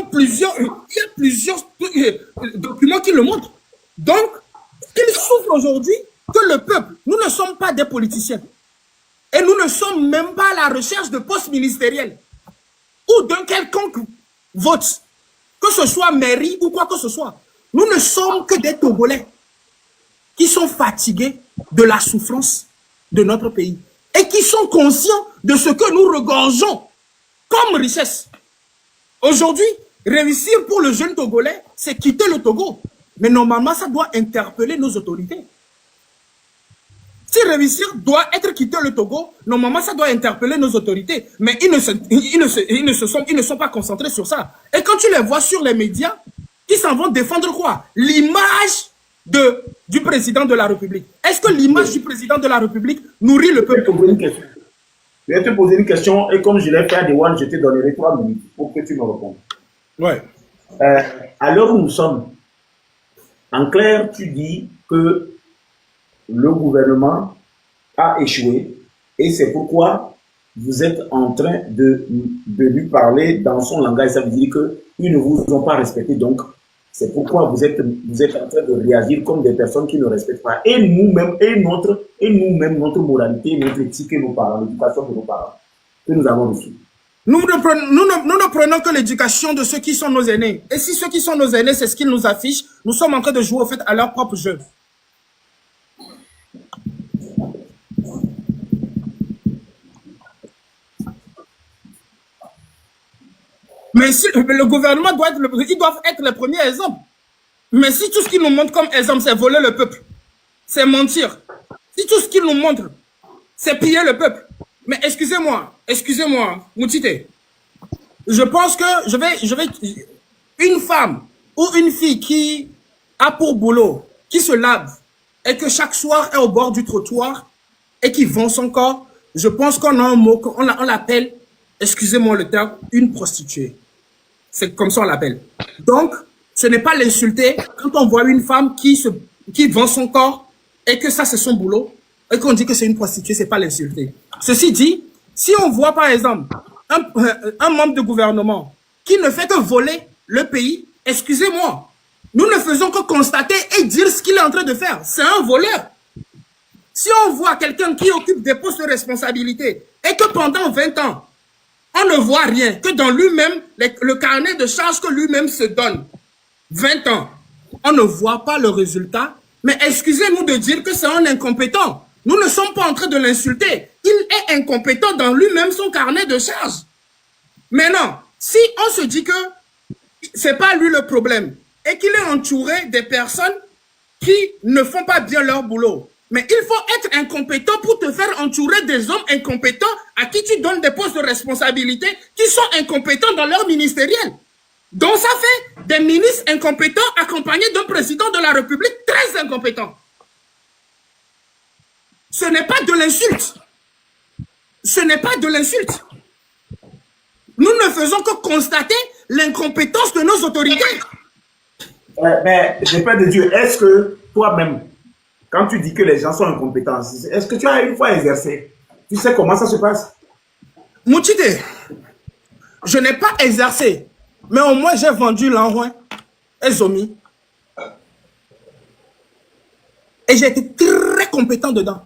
plusieurs documents qui le montrent. Donc, qu'il souffre aujourd'hui que le peuple, nous ne sommes pas des politiciens. Et nous ne sommes même pas à la recherche de postes ministériels ou d'un quelconque vote, que ce soit mairie ou quoi que ce soit. Nous ne sommes que des Togolais qui sont fatigués de la souffrance de notre pays et qui sont conscients de ce que nous regorgeons comme richesse. Aujourd'hui, réussir pour le jeune Togolais, c'est quitter le Togo. Mais normalement, ça doit interpeller nos autorités. Si réussir doit être quitter le Togo, normalement, ça doit interpeller nos autorités. Mais ils ne sont pas concentrés sur ça. Et quand tu les vois sur les médias, ils s'en vont défendre quoi? L'image du président de la République. Est-ce que l'image du président de la République nourrit le peuple? Je vais te poser une question et comme je l'ai fait à Dewan, je te donnerai 3 minutes pour que tu me répondes. Ouais. À l'heure où nous sommes, en clair, tu dis que le gouvernement a échoué et c'est pourquoi vous êtes en train de lui parler dans son langage. Ça veut dire qu'ils ne vous ont pas respecté. Donc, c'est pourquoi vous êtes en train de réagir comme des personnes qui ne respectent pas. Et nous-mêmes, notre moralité, notre éthique et nos parents, l'éducation de nos parents que nous avons reçue. Nous ne prenons que l'éducation de ceux qui sont nos aînés. Et si ceux qui sont nos aînés, c'est ce qu'ils nous affichent, nous sommes en train de jouer au fait à leur propre jeu. Mais si, le gouvernement doit être ils doivent être le premier exemple. Mais si tout ce qu'ils nous montrent comme exemple, c'est voler le peuple, c'est mentir. Si tout ce qu'ils nous montrent, c'est piller le peuple. Mais excusez-moi, Moutite. Je pense que une femme ou une fille qui a pour boulot, qui se lave et que chaque soir est au bord du trottoir et qui vend son corps, je pense qu'on a un mot, on l'appelle, excusez-moi le terme, une prostituée. C'est comme ça on l'appelle. Donc, ce n'est pas l'insulter quand on voit une femme qui vend son corps et que ça c'est son boulot et qu'on dit que c'est une prostituée, c'est pas l'insulter. Ceci dit, si on voit par exemple un membre de gouvernement qui ne fait que voler le pays, excusez-moi, nous ne faisons que constater et dire ce qu'il est en train de faire. C'est un voleur. Si on voit quelqu'un qui occupe des postes de responsabilité et que pendant 20 ans, on ne voit rien, que dans lui-même, le carnet de charges que lui-même se donne, 20 ans, on ne voit pas le résultat, mais excusez-nous de dire que c'est un incompétent. Nous ne sommes pas en train de l'insulter. Il est incompétent dans lui-même son carnet de charges. Maintenant, si on se dit que c'est pas lui le problème et qu'il est entouré des personnes qui ne font pas bien leur boulot, mais il faut être incompétent pour te faire entourer des hommes incompétents à qui tu donnes des postes de responsabilité qui sont incompétents dans leur ministériel. Donc ça fait des ministres incompétents accompagnés d'un président de la République très incompétent. Ce n'est pas de l'insulte. Ce n'est pas de l'insulte. Nous ne faisons que constater l'incompétence de nos autorités. Mais, je prie de Dieu, est-ce que toi-même, quand tu dis que les gens sont incompétents, est-ce que tu as une fois exercé? Tu sais comment ça se passe? Moutide, je n'ai pas exercé, mais au moins j'ai vendu l'enroi et Zomi. Et j'ai été très compétent dedans.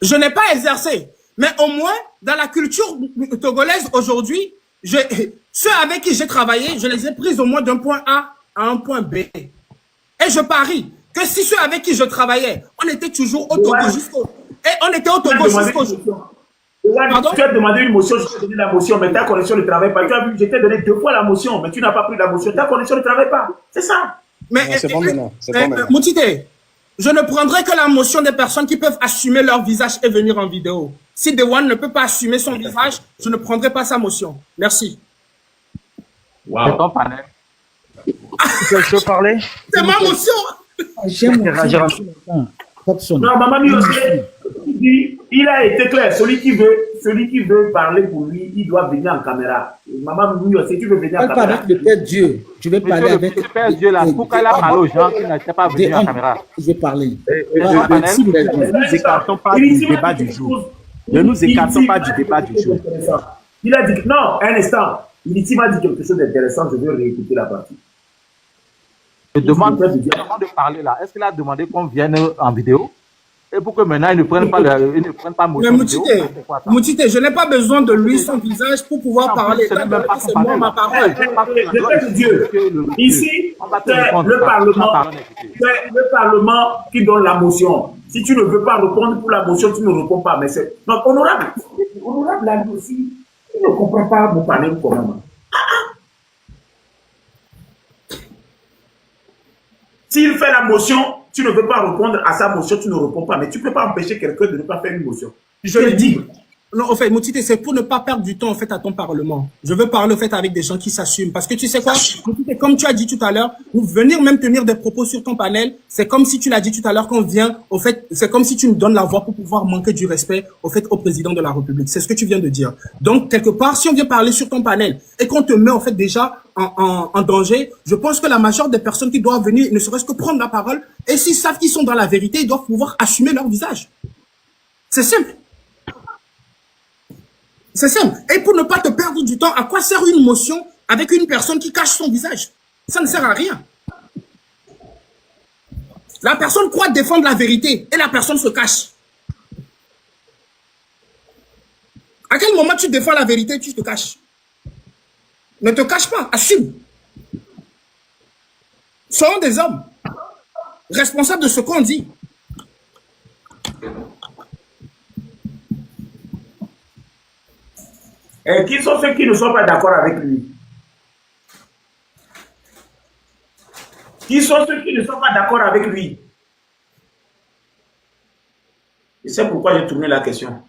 Je n'ai pas exercé, mais au moins, dans la culture togolaise aujourd'hui, ceux avec qui j'ai travaillé, je les ai pris au moins d'un point A à un point B. Et je parie que si ceux avec qui je travaillais, on était toujours au Togo jusqu'au... Et on était au Togo jusqu'au... Tu as demandé une motion, je t'ai donné la motion, mais ta connexion ne travaille pas. Tu as vu, je t'ai donné 2 fois la motion, mais tu n'as pas pris la motion. Ta connexion ne travaille pas. C'est ça. Mais c'est bon maintenant. Moutite, je ne prendrai que la motion des personnes qui peuvent assumer leur visage et venir en vidéo. Si Dewan ne peut pas assumer son visage, je ne prendrai pas sa motion. Merci. Wow. C'est ton panel. Je peux parler? C'est ma motion. J'aime réagir. Non, maman, il a été clair. Celui qui veut parler pour lui, il doit venir en caméra. Maman, si tu veux venir en caméra. Avec le Père Dieu. Je vais parler avec le Père Dieu là. Pourquoi il a parlé aux gens qui n'étaient pas venus en caméra? Je vais parler. Le panel, ne nous écartons pas du débat du jour. Ne nous écartons pas du débat du jour. Il a dit, non, un instant. Initi m'a dit quelque chose d'intéressant, je vais réécouter la partie. Je demande de parler là. Est-ce qu'il a demandé qu'on vienne en vidéo? Et pour que maintenant, ils ne prennent pas Mais motion vidéo. Moutite, je n'ai pas besoin de lui son visage pour pouvoir parler. C'est même pas C'est moi ma parole. Dieu. Ici, c'est le Parlement qui donne la motion. Si tu ne veux pas répondre pour la motion, tu ne réponds pas. Mais c'est donc honorable. Honorable là aussi. Il ne comprend pas mon panel quand même. S'il fait la motion, tu ne veux pas répondre à sa motion, tu ne réponds pas. Mais tu ne peux pas empêcher quelqu'un de ne pas faire une motion. Je le dis. Non, en fait, Moutite, c'est pour ne pas perdre du temps, en fait, à ton Parlement. Je veux parler, en fait, avec des gens qui s'assument. Parce que tu sais quoi, Moutite, comme tu as dit tout à l'heure, pour venir même tenir des propos sur ton panel, c'est comme si tu l'as dit tout à l'heure, qu'on vient, au fait, c'est comme si tu nous donnes la voix pour pouvoir manquer du respect, au fait, au président de la République. C'est ce que tu viens de dire. Donc, quelque part, si on vient parler sur ton panel et qu'on te met, en fait, déjà en danger, je pense que la majeure des personnes qui doivent venir, ne serait-ce que prendre la parole, et s'ils savent qu'ils sont dans la vérité, ils doivent pouvoir assumer leur visage. C'est simple. C'est simple. Et pour ne pas te perdre du temps, à quoi sert une motion avec une personne qui cache son visage? Ça ne sert à rien. La personne croit défendre la vérité et la personne se cache. À quel moment tu défends la vérité et tu te caches? Ne te cache pas, assume. Soyons des hommes responsables de ce qu'on dit. Et qui sont ceux qui ne sont pas d'accord avec lui? Qui sont ceux qui ne sont pas d'accord avec lui? Et c'est pourquoi j'ai tourné la question.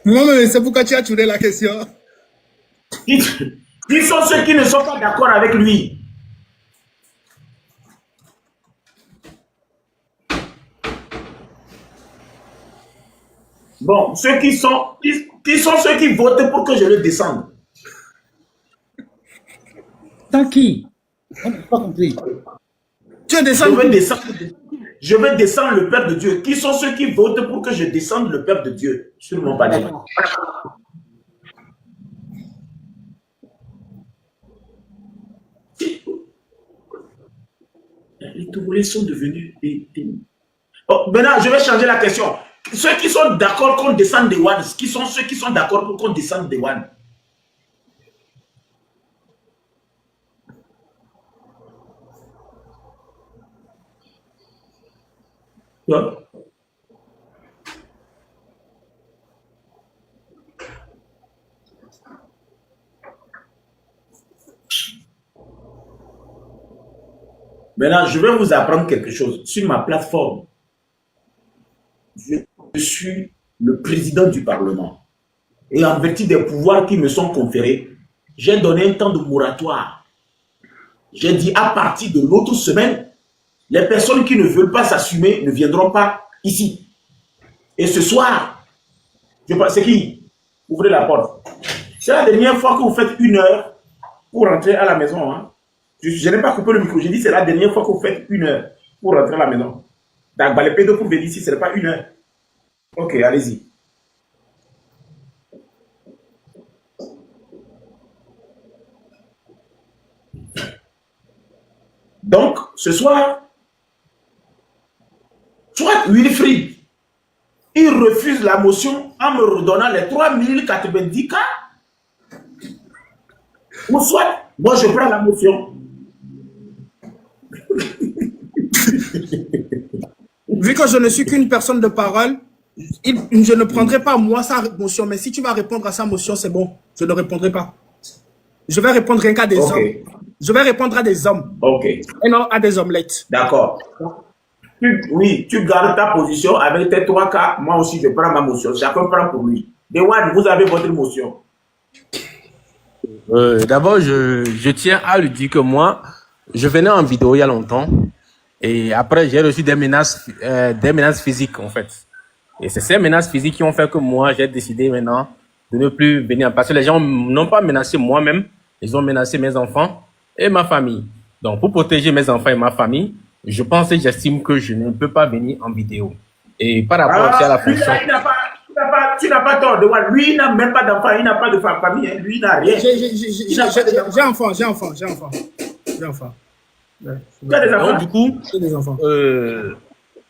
Moi-même, c'est pourquoi tu as tourné la question. Qui sont ceux qui ne sont pas d'accord avec lui? Bon, qui sont ceux qui votent pour que je le descende? Tant qui? On n'a pas compris. Tu descends. Je vais descendre le Père de Dieu. Qui sont ceux qui votent pour que je descende le Père de Dieu sur mon panel? Les Togolais sont devenus des... Oh, maintenant, je vais changer la question. Ceux qui sont d'accord qu'on descende des One, qui sont ceux qui sont d'accord pour qu'on descende des One? Ouais. Maintenant, je vais vous apprendre quelque chose. Sur ma plateforme, je suis le président du Parlement. Et en vertu des pouvoirs qui me sont conférés, j'ai donné un temps de moratoire. J'ai dit à partir de l'autre semaine, les personnes qui ne veulent pas s'assumer ne viendront pas ici. Et ce soir, c'est qui? Ouvrez la porte. C'est la dernière fois que vous faites 1 heure pour rentrer à la maison. Hein. Je n'ai pas coupé le micro. J'ai dit c'est la dernière fois que vous faites 1 heure pour rentrer à la maison. Donc, les pédos pour venir ici, ce n'est pas 1 heure. Ok, allez-y. Donc, ce soir, soit Wilfried, il refuse la motion en me redonnant les 3090 cas, ou soit, moi je prends la motion. Vu que je ne suis qu'une personne de parole, je ne prendrai pas moi sa motion, mais si tu vas répondre à sa motion, c'est bon, je ne répondrai pas. Je vais répondre rien qu'à des hommes. Je vais répondre à des hommes. Ok. Et non à des omelettes. D'accord. Oui, tu gardes ta position avec tes 3 cas. Moi aussi, je prends ma motion. Chacun prend pour lui. Dewan, vous avez votre motion. D'abord, je tiens à lui dire que moi, je venais en vidéo il y a longtemps. Et après, j'ai reçu des menaces physiques, en fait. Et c'est ces menaces physiques qui ont fait que moi, j'ai décidé maintenant de ne plus venir. Parce que les gens n'ont pas menacé moi-même. Ils ont menacé mes enfants et ma famille. Donc, pour protéger mes enfants et ma famille, je pense et j'estime que je ne peux pas venir en vidéo. Et par rapport à la fonction... Tu n'as pas tort. Lui, il n'a même pas d'enfant. Il n'a pas de famille. Lui, il n'a rien. J'ai enfant. Des enfants. Ouais. Tu as des Donc, enfants? Des enfants.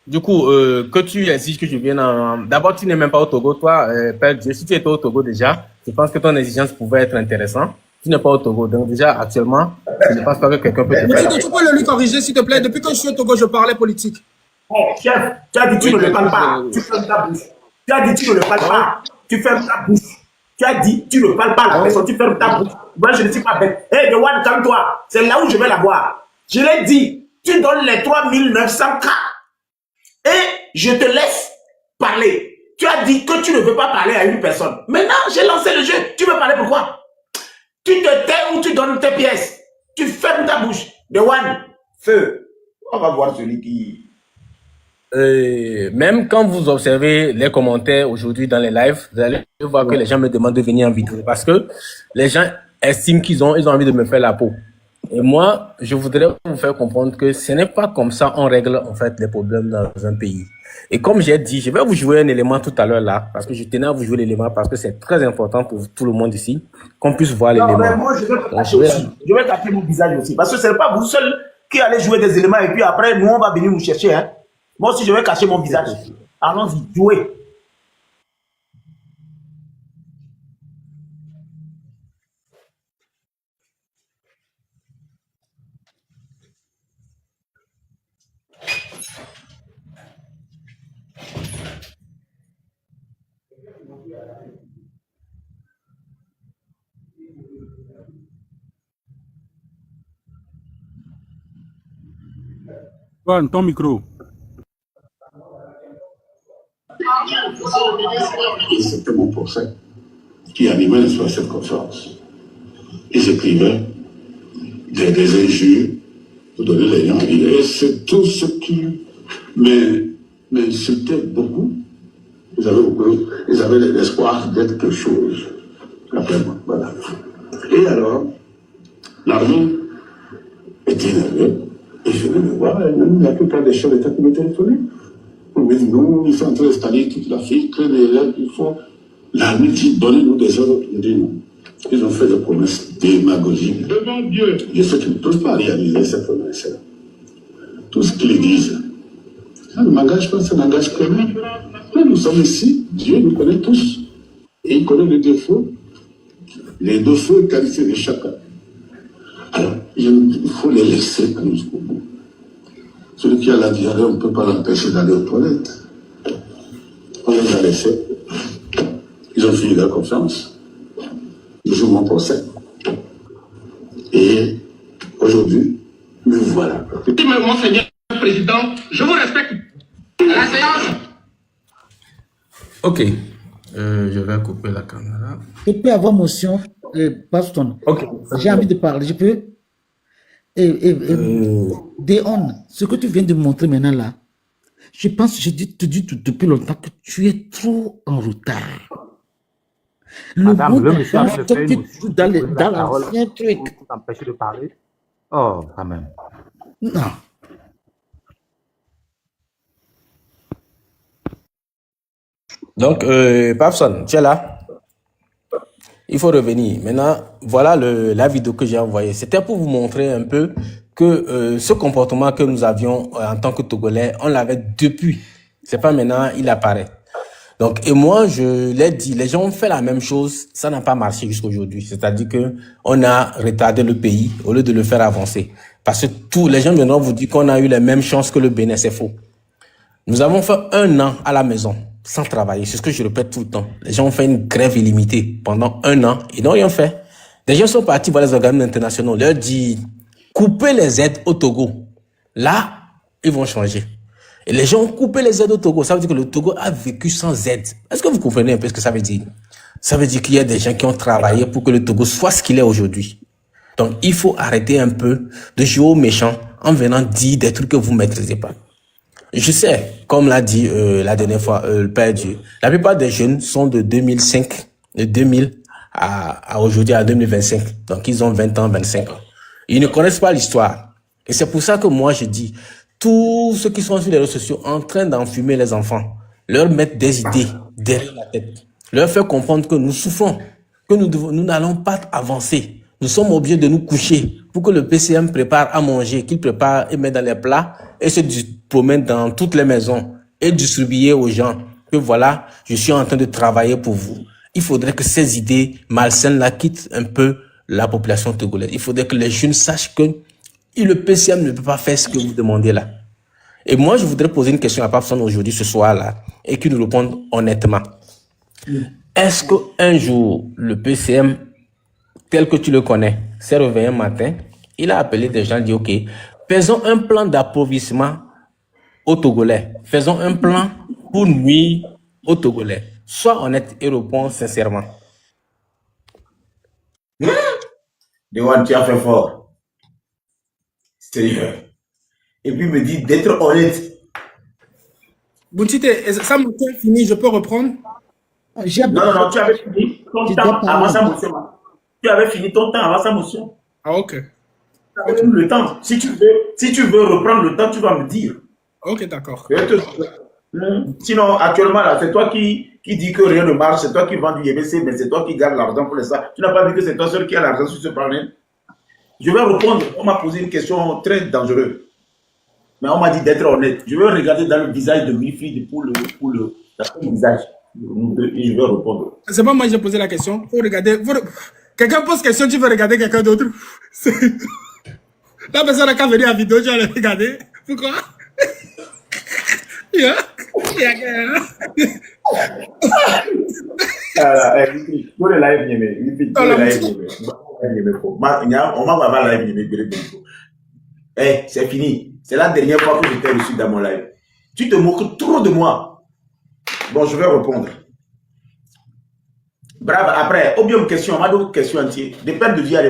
Que tu exiges que je vienne en... D'abord, tu n'es même pas au Togo, toi, Père Dieu. Si tu étais au Togo déjà, je pense que ton exigence pouvait être intéressante. Tu n'es pas au Togo, donc déjà, actuellement, je ne pense pas que quelqu'un peut te faire. Tu peux le lui corriger, s'il te plaît. Depuis que je suis au Togo, je parlais politique. Oh, chef, tu as dit tu Oui, ne le mais parles pas. vous, Tu fermes ta bouche. Tu as dit tu ne le parles pas. Tu fermes ta bouche. Tu as dit tu ne parles pas à la personne. Tu fermes ta bouche. Moi, je ne suis pas bête. Hé, Dewan, calme-toi. C'est là où je vais la voir. Je l'ai dit. Tu donnes les 3900 cas. Et je te laisse parler. Tu as dit que tu ne veux pas parler à une personne. Maintenant, j'ai lancé le jeu. Tu veux parler pourquoi? Tu te tais ou tu donnes tes pièces. Tu fermes ta bouche. Dewan, feu. On va voir celui qui... Même quand vous observez les commentaires aujourd'hui dans les lives, vous allez voir que les gens me demandent de venir en vidéo parce que les gens estiment qu'ils ont envie de me faire la peau. Et moi, je voudrais vous faire comprendre que ce n'est pas comme ça on règle en fait les problèmes dans un pays. Et comme j'ai dit, je vais vous jouer un élément tout à l'heure là, parce que je tenais à vous jouer l'élément parce que c'est très important pour tout le monde ici, qu'on puisse voir Non, mais l'élément. moi, je vais me cacher aussi. Je vais cacher mon visage aussi. Parce que ce n'est pas vous seul qui allez jouer des éléments et puis après, nous, on va venir nous chercher. Hein. Moi aussi, je vais cacher mon visage. Allons-y, jouez. Juan, ton micro. Et c'était mon procès qui animait cette conférence. Ils écrivaient des injures pour donner les noms. Et c'est tout ce qui m'insultait beaucoup. Ils avaient l'espoir d'être quelque chose après moi. Voilà. Et alors, l'armée était énervée. Et je venais me voir, même la plupart des chefs d'État qui m'étaient téléphonés. On me dit, nous, il faut en train d'installer toute l'Afrique, il faut... L'armée dit, donnez-nous des ordres. Je dis non. Ils ont fait des promesses démagogiques. Devant Dieu. Je sais qu'ils ne peuvent pas réaliser ces promesses-là. Tout ce qu'ils disent, ça ne m'engage pas, ça n'engage que moi. Là, nous sommes ici, Dieu nous connaît tous. Et il connaît les défauts et qualités de chacun. Alors, il faut les laisser aller jusqu'au bout. Celui qui a la diarrhée, on ne peut pas l'empêcher d'aller aux toilettes. On les a laissés. Ils ont fini leur conférence. Je joue mon procès. Et aujourd'hui, me voilà. Monseigneur le Président, je vous respecte. La séance. Ok. Je vais couper la caméra. Je peux avoir motion, Paston. Ok. J'ai envie de parler. Je peux. Déon, ce que tu viens de montrer maintenant là, je pense, je te dis depuis longtemps que tu es trop en retard. Madame, le monsieur a dans fait une motion dans l'ancien truc. pour t'empêcher de parler. Oh, quand même. Non. Donc, Papson, tu es là? Il faut revenir. Maintenant, voilà la vidéo que j'ai envoyée. C'était pour vous montrer un peu que ce comportement que nous avions en tant que Togolais, on l'avait depuis. C'est pas maintenant, il apparaît. Donc, et moi, je l'ai dit, les gens ont fait la même chose, ça n'a pas marché jusqu'à aujourd'hui. C'est-à-dire que on a retardé le pays au lieu de le faire avancer. Parce que tous les gens viendront vous dire qu'on a eu les mêmes chances que le Bénin, c'est faux. Nous avons fait 1 an à la maison, sans travailler. C'est ce que je répète tout le temps. Les gens ont fait une grève illimitée pendant 1 an. Ils n'ont rien fait. Les gens sont partis voir les organismes internationaux. Leur dit, coupez les aides au Togo. Là, ils vont changer. Et les gens ont coupé les aides au Togo. Ça veut dire que le Togo a vécu sans aide. Est-ce que vous comprenez un peu ce que ça veut dire? Ça veut dire qu'il y a des gens qui ont travaillé pour que le Togo soit ce qu'il est aujourd'hui. Donc, il faut arrêter un peu de jouer aux méchants en venant dire des trucs que vous ne maîtrisez pas. Je sais, comme l'a dit la dernière fois le Père Dieu, la plupart des jeunes sont de 2005, de 2000 à aujourd'hui, à 2025. Donc, ils ont 20 ans, 25 ans. Ils ne connaissent pas l'histoire. Et c'est pour ça que moi, je dis, tous ceux qui sont sur les réseaux sociaux en train d'enfumer les enfants, leur mettre des idées derrière la tête, leur faire comprendre que nous souffrons, que nous n'allons pas avancer. Nous sommes obligés de nous coucher pour que le PCM prépare à manger, qu'il prépare et met dans les plats et se promène dans toutes les maisons et distribuer aux gens que voilà, je suis en train de travailler pour vous. Il faudrait que ces idées malsaines-là quittent un peu la population togolaise. Il faudrait que les jeunes sachent que le PCM ne peut pas faire ce que vous demandez là. Et moi, je voudrais poser une question à Papson aujourd'hui, ce soir-là, et qu'il nous réponde honnêtement. Est-ce qu'un jour, le PCM, tel que tu le connais, s'est réveillé un matin, il a appelé des gens, dit, OK, faisons un plan d'approvisionnement aux Togolais. Faisons un plan pour nuire aux Togolais. Sois honnête et réponds sincèrement. Dewan, tu as fait fort. Sérieux. Et puis il me dit d'être honnête. Boutite, ça mon temps est fini, je peux reprendre? Non, tu avais fini ton temps avant sa motion. Tu avais fini ton temps avant sa motion. Ah, ok. Tu avais tout le temps. Si tu veux reprendre le temps, tu vas me dire. Ok, d'accord. Sinon, actuellement, là, c'est toi qui dis que rien ne marche, c'est toi qui vends du YBC, mais c'est toi qui gardes l'argent pour ça. Tu n'as pas vu que c'est toi seul qui a l'argent sur ce panel? Je vais répondre. On m'a posé une question très dangereuse. Mais on m'a dit d'être honnête. Je vais regarder dans le visage de Wifi pour le visage. Et je vais répondre. C'est pas moi qui j'ai posé la question. Faut regarder. Quelqu'un pose question, tu veux regarder quelqu'un d'autre. La personne n'a qu'à venir à la vidéo, tu vas le regarder. Pourquoi? C'est fini. C'est la dernière fois que je t'ai reçu dans mon live. Tu te moques trop de moi. Bon, je vais répondre. Bravo. Après, obium question, on m'a donné une question entière. Dépend de dire,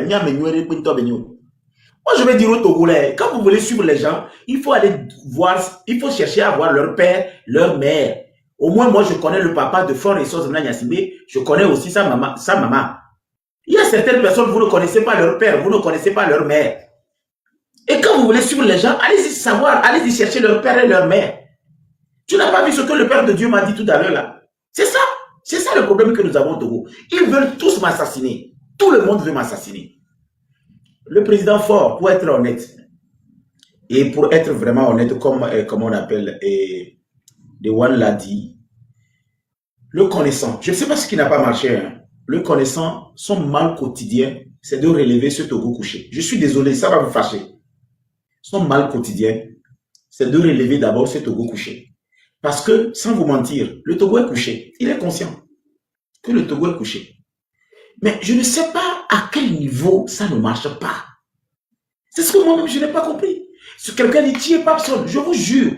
moi, je vais dire aux Togolais, quand vous voulez suivre les gens, il faut aller voir, il faut chercher à voir leur père, leur mère. Au moins, moi, je connais le papa de Fort Ressources Nyasimbe, je connais aussi sa maman. Il y a certaines personnes, vous ne connaissez pas leur père, vous ne connaissez pas leur mère. Et quand vous voulez suivre les gens, allez-y savoir, allez-y chercher leur père et leur mère. Tu n'as pas vu ce que le Père de Dieu m'a dit tout à l'heure là? C'est ça le problème que nous avons au Togo. Ils veulent tous m'assassiner. Tout le monde veut m'assassiner. Le président Fort, pour être honnête, et pour être vraiment honnête, comme on appelle, et Dewan l'a dit, le connaissant, je ne sais pas ce qui n'a pas marché, hein, le connaissant, son mal quotidien, c'est de relever ce Togo couché. Je suis désolé, ça va vous fâcher. Son mal quotidien, c'est de relever d'abord ce Togo couché. Parce que, sans vous mentir, le Togo est couché. Il est conscient que le Togo est couché. Mais je ne sais pas à quel niveau ça ne marche pas. C'est ce que moi-même, je n'ai pas compris. Si quelqu'un dit, tu es pas personne, je vous jure.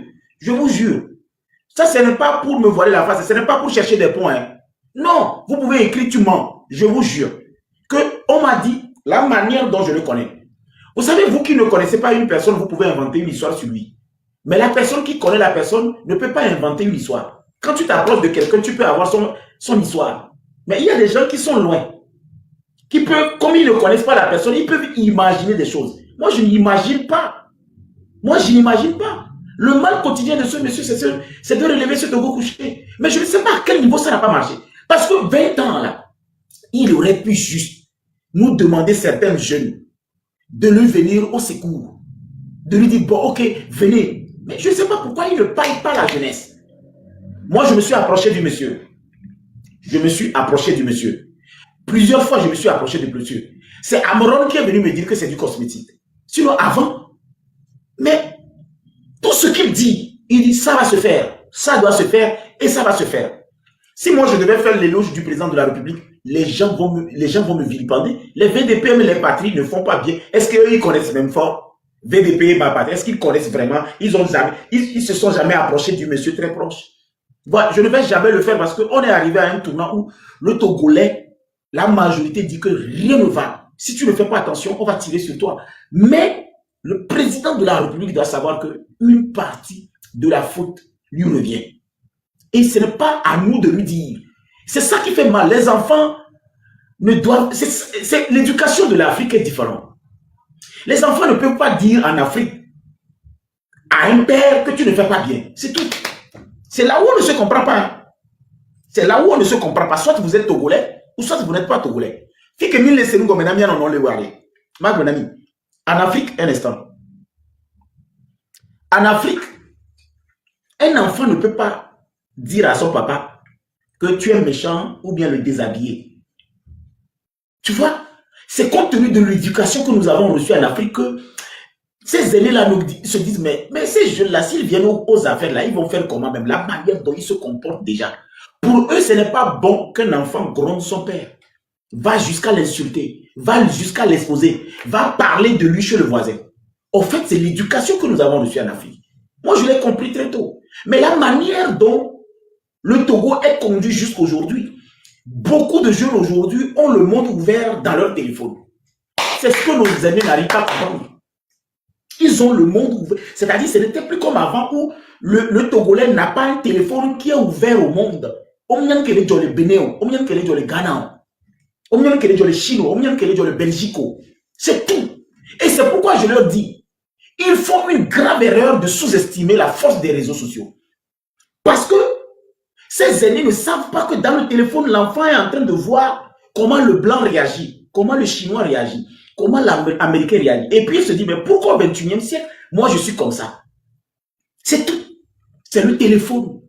Ça, ce n'est pas pour me voiler la face, ce n'est pas pour chercher des points. Hein. Non, vous pouvez écrire, tu mens. Je vous jure. On m'a dit la manière dont je le connais. Vous savez, vous qui ne connaissez pas une personne, vous pouvez inventer une histoire sur lui. Mais la personne qui connaît la personne ne peut pas inventer une histoire. Quand tu t'approches de quelqu'un, tu peux avoir son histoire. Mais il y a des gens qui sont loin. Qui peuvent, comme ils ne connaissent pas la personne, ils peuvent imaginer des choses. Moi, je n'imagine pas. Le mal quotidien de ce monsieur, c'est de relever ce Togo couché. Mais je ne sais pas à quel niveau ça n'a pas marché. Parce que 20 ans, là, il aurait pu juste nous demander certains jeunes de lui venir au secours. De lui dire, bon, ok, venez. Mais je ne sais pas pourquoi il ne paye pas la jeunesse. Moi, je me suis approché du monsieur. Plusieurs fois, je me suis approché du monsieur. C'est Amron qui est venu me dire que c'est du cosmétique. Sinon, avant, mais tout ce qu'il dit, il dit ça va se faire, ça doit se faire et ça va se faire. Si moi je devais faire l'éloge du président de la République, les gens vont me vilipender. Les VDP et les patries ne font pas bien. Est-ce qu'ils connaissent même fort VDP et ma patrie? Est-ce qu'ils connaissent vraiment? Ils se sont jamais approchés du monsieur très proche. Voilà, je ne vais jamais le faire parce qu'on est arrivé à un tournant où le Togolais, la majorité dit que rien ne va. Si tu ne fais pas attention, on va tirer sur toi. Mais le président de la République doit savoir qu'une partie de la faute lui revient. Et ce n'est pas à nous de lui dire. C'est ça qui fait mal. Les enfants ne doivent... L'éducation de l'Afrique est différente. Les enfants ne peuvent pas dire en Afrique à un père que tu ne fais pas bien. C'est tout. C'est là où on ne se comprend pas. C'est là où on ne se comprend pas. Soit vous êtes Togolais, ou soit vous n'êtes pas Togolais. Fi que mille laissez nous comme un ami, non, le voir. Ma bonne amie, en Afrique, un instant. En Afrique, un enfant ne peut pas dire à son papa que tu es méchant ou bien le déshabiller. Tu vois, c'est compte tenu de l'éducation que nous avons reçue en Afrique que ces aînés-là se disent, mais ces jeunes-là, s'ils viennent aux affaires-là, ils vont faire comment même? La manière dont ils se comportent déjà. Pour eux, ce n'est pas bon qu'un enfant gronde son père, va jusqu'à l'insulter, va jusqu'à l'exposer, va parler de lui chez le voisin. En fait, c'est l'éducation que nous avons reçue en Afrique. Moi, je l'ai compris très tôt. Mais la manière dont le Togo est conduit jusqu'aujourd'hui, beaucoup de jeunes aujourd'hui ont le monde ouvert dans leur téléphone. C'est ce que nos aînés n'arrivent pas à comprendre. Ils ont le monde ouvert. C'est-à-dire, ce n'était plus comme avant où le Togolais n'a pas un téléphone qui est ouvert au monde. On n'y a que les gens le Bénin, on n'y a que les gens le Ghana, on n'y a que les gens le Chinois, on n'y a que les gens le Belgique. C'est tout. Et c'est pourquoi je leur dis, ils font une grave erreur de sous-estimer la force des réseaux sociaux. Parce que ces aînés ne savent pas que dans le téléphone, l'enfant est en train de voir comment le blanc réagit, comment le chinois réagit, comment l'américain réagit. Et puis il se dit, mais pourquoi au 21e siècle, moi je suis comme ça? C'est tout. C'est le téléphone.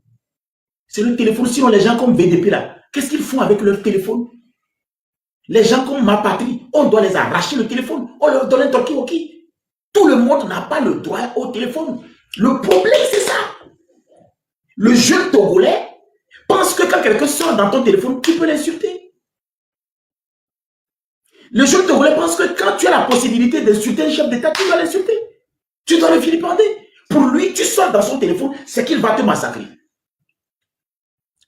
C'est le téléphone. Sinon les gens comme VDP là, qu'est-ce qu'ils font avec leur téléphone? Les gens comme Ma Patrie, on doit les arracher le téléphone, on leur donne un talkie-walkie. Tout le monde n'a pas le droit au téléphone. Le problème, c'est ça. Le jeune Togolais pense que quand quelqu'un sort dans ton téléphone, tu peux l'insulter. Le jeune Togolais pense que quand tu as la possibilité d'insulter un chef d'État, tu dois l'insulter. Tu dois le vilipender. Pour lui, tu sors dans son téléphone, c'est qu'il va te massacrer.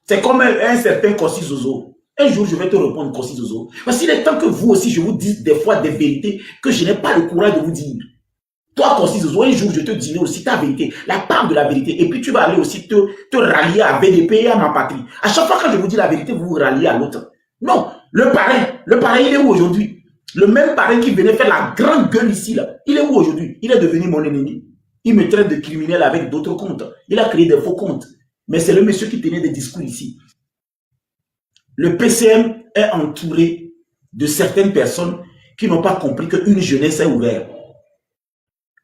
C'est comme un certain Kossi Zozo. Un jour, je vais te répondre, Kossi Zozo. Parce qu'il est temps que vous aussi, je vous dise des fois des vérités que je n'ai pas le courage de vous dire. Toi, Kossi Zozo, un jour, je te dirai aussi ta vérité, la part de la vérité. Et puis, tu vas aller aussi te rallier à VDP et à Ma Patrie. À chaque fois que je vous dis la vérité, vous vous ralliez à l'autre. Non, le parrain, il est où aujourd'hui? Le même parrain qui venait faire la grande gueule ici, là, il est où aujourd'hui? Il est devenu mon ennemi. Il me traite de criminel avec d'autres comptes. Il a créé des faux comptes. Mais c'est le monsieur qui tenait des discours ici. Le PCM est entouré de certaines personnes qui n'ont pas compris qu'une jeunesse est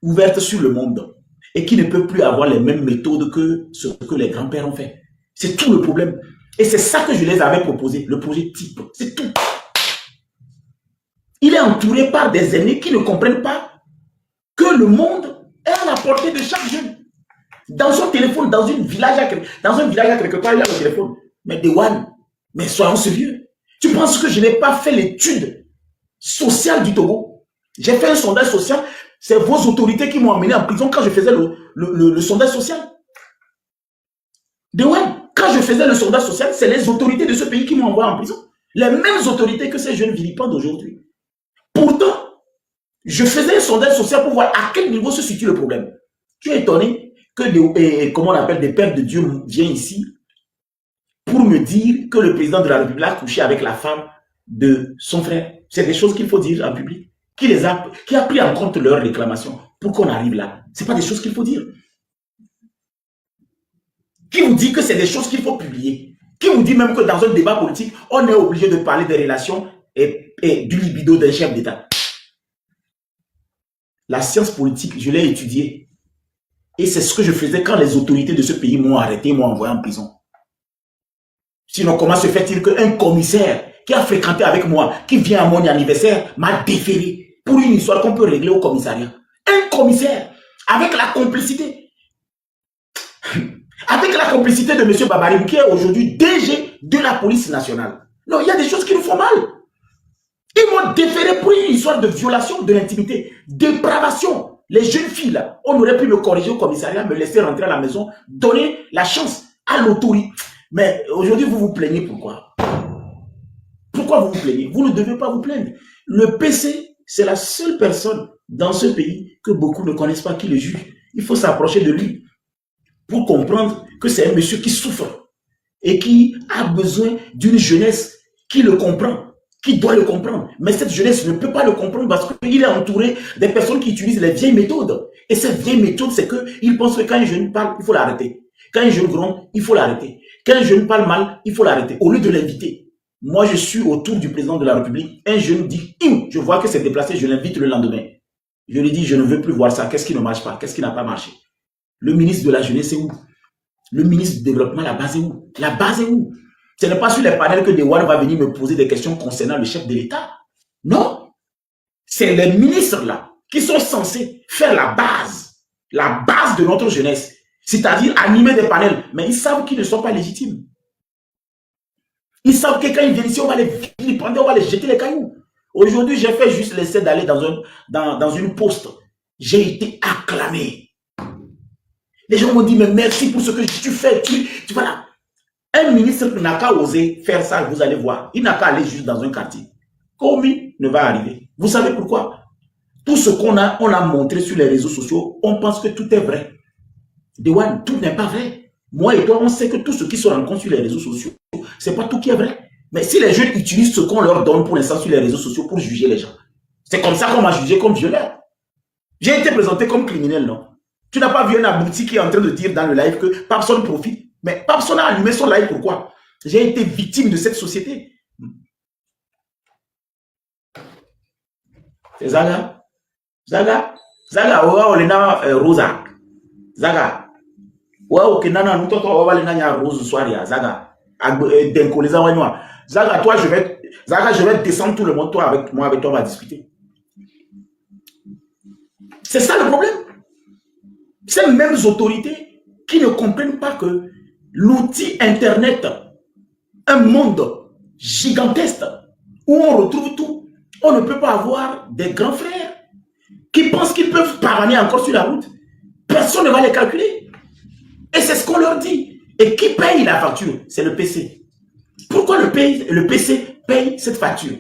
ouverte sur le monde et qui ne peut plus avoir les mêmes méthodes que ce que les grands-pères ont fait. C'est tout le problème. Et c'est ça que je les avais proposé, le projet type. C'est tout. Il est entouré par des aînés qui ne comprennent pas que le monde est à la portée de chaque jeune. Dans son téléphone, dans un village quelque part, il y a le téléphone. Mais Dewan, mais soyons sérieux. Tu penses que je n'ai pas fait l'étude sociale du Togo? J'ai fait un sondage social. C'est vos autorités qui m'ont emmené en prison quand je faisais le sondage social. Dewan, quand je faisais le sondage social, c'est les autorités de ce pays qui m'ont envoyé en prison. Les mêmes autorités que ces jeunes vilipendent aujourd'hui. Pourtant, je faisais un sondage social pour voir à quel niveau se situe le problème. Tu es étonné que comment on appelle, des pères de Dieu viennent ici pour me dire que le président de la République a couché avec la femme de son frère. C'est des choses qu'il faut dire en public. Qui a pris en compte leurs réclamations pour qu'on arrive là. Ce n'est pas des choses qu'il faut dire. Qui vous dit que c'est des choses qu'il faut publier? Qui vous dit même que dans un débat politique, on est obligé de parler des relations et du libido d'un chef d'État? La science politique, je l'ai étudiée. Et c'est ce que je faisais quand les autorités de ce pays m'ont arrêté, m'ont envoyé en prison. Sinon, comment se fait-il qu'un commissaire qui a fréquenté avec moi, qui vient à mon anniversaire, m'a déféré pour une histoire qu'on peut régler au commissariat? Un commissaire, avec la complicité de M. Babarim, qui est aujourd'hui DG de la police nationale. Non, il y a des choses qui nous font mal. Ils m'ont déféré pour une histoire de violation de l'intimité, dépravation. Les jeunes filles, là, on aurait pu me corriger au commissariat, me laisser rentrer à la maison, donner la chance à l'autorité. Mais aujourd'hui, vous vous plaignez pourquoi? Pourquoi vous vous plaignez? Vous ne devez pas vous plaindre. Le PC, c'est la seule personne dans ce pays que beaucoup ne connaissent pas qui le juge. Il faut s'approcher de lui pour comprendre que c'est un monsieur qui souffre et qui a besoin d'une jeunesse qui le comprend, qui doit le comprendre. Mais cette jeunesse ne peut pas le comprendre parce qu'il est entouré des personnes qui utilisent les vieilles méthodes. Et cette vieille méthode, c'est qu'il pense que quand un jeune parle, il faut l'arrêter. Quand un jeune gronde, il faut l'arrêter. Quand un jeune parle mal, il faut l'arrêter, au lieu de l'inviter. moi je suis autour du président de la République, un jeune dit, je vois que c'est déplacé, je l'invite le lendemain. Je lui dis, je ne veux plus voir ça, qu'est-ce qui ne marche pas, qu'est-ce qui n'a pas marché? Le ministre de la Jeunesse est où? Le ministre du Développement, la base est où? La base est où? Ce n'est pas sur les panels que Dewan va venir me poser des questions concernant le chef de l'État. Non. C'est les ministres là qui sont censés faire la base de notre jeunesse. C'est-à-dire animer des panels. Mais ils savent qu'ils ne sont pas légitimes. Ils savent que quand ils viennent ici, on va les prendre, on va les jeter les cailloux. Aujourd'hui, j'ai fait juste l'essai d'aller dans une poste. J'ai été acclamé. Les gens m'ont dit, mais merci pour ce que tu fais. Tu voilà. Un ministre n'a qu'à oser faire ça, vous allez voir. Il n'a qu'à aller juste dans un quartier. Commis ne va arriver. Vous savez pourquoi? Tout ce qu'on a montré sur les réseaux sociaux, on pense que tout est vrai. Dewan, tout n'est pas vrai. Moi et toi, on sait que tout ce qui se rencontre sur les réseaux sociaux, c'est pas tout qui est vrai. Mais si les jeunes utilisent ce qu'on leur donne pour l'instant sur les réseaux sociaux pour juger les gens, c'est comme ça qu'on m'a jugé comme violeur. J'ai été présenté comme criminel, non? Tu n'as pas vu un abouti qui est en train de dire dans le live que personne profite. Mais personne n'a allumé son live, pourquoi? J'ai été victime de cette société. C'est Zaga. Zaga, Olena Rosa. Zaga. Wow, que nana, nous t'entendons, on va aller rose soir, Zaga. Zaga, toi, je vais descendre tout le monde, toi, avec toi, on va discuter. C'est ça le problème. Ces mêmes autorités qui ne comprennent pas que l'outil Internet, un monde gigantesque où on retrouve tout, on ne peut pas avoir des grands frères qui pensent qu'ils peuvent parler encore sur la route. Personne ne va les calculer. Et c'est ce qu'on leur dit. Et qui paye la facture? C'est le PC. Pourquoi le PC paye cette facture?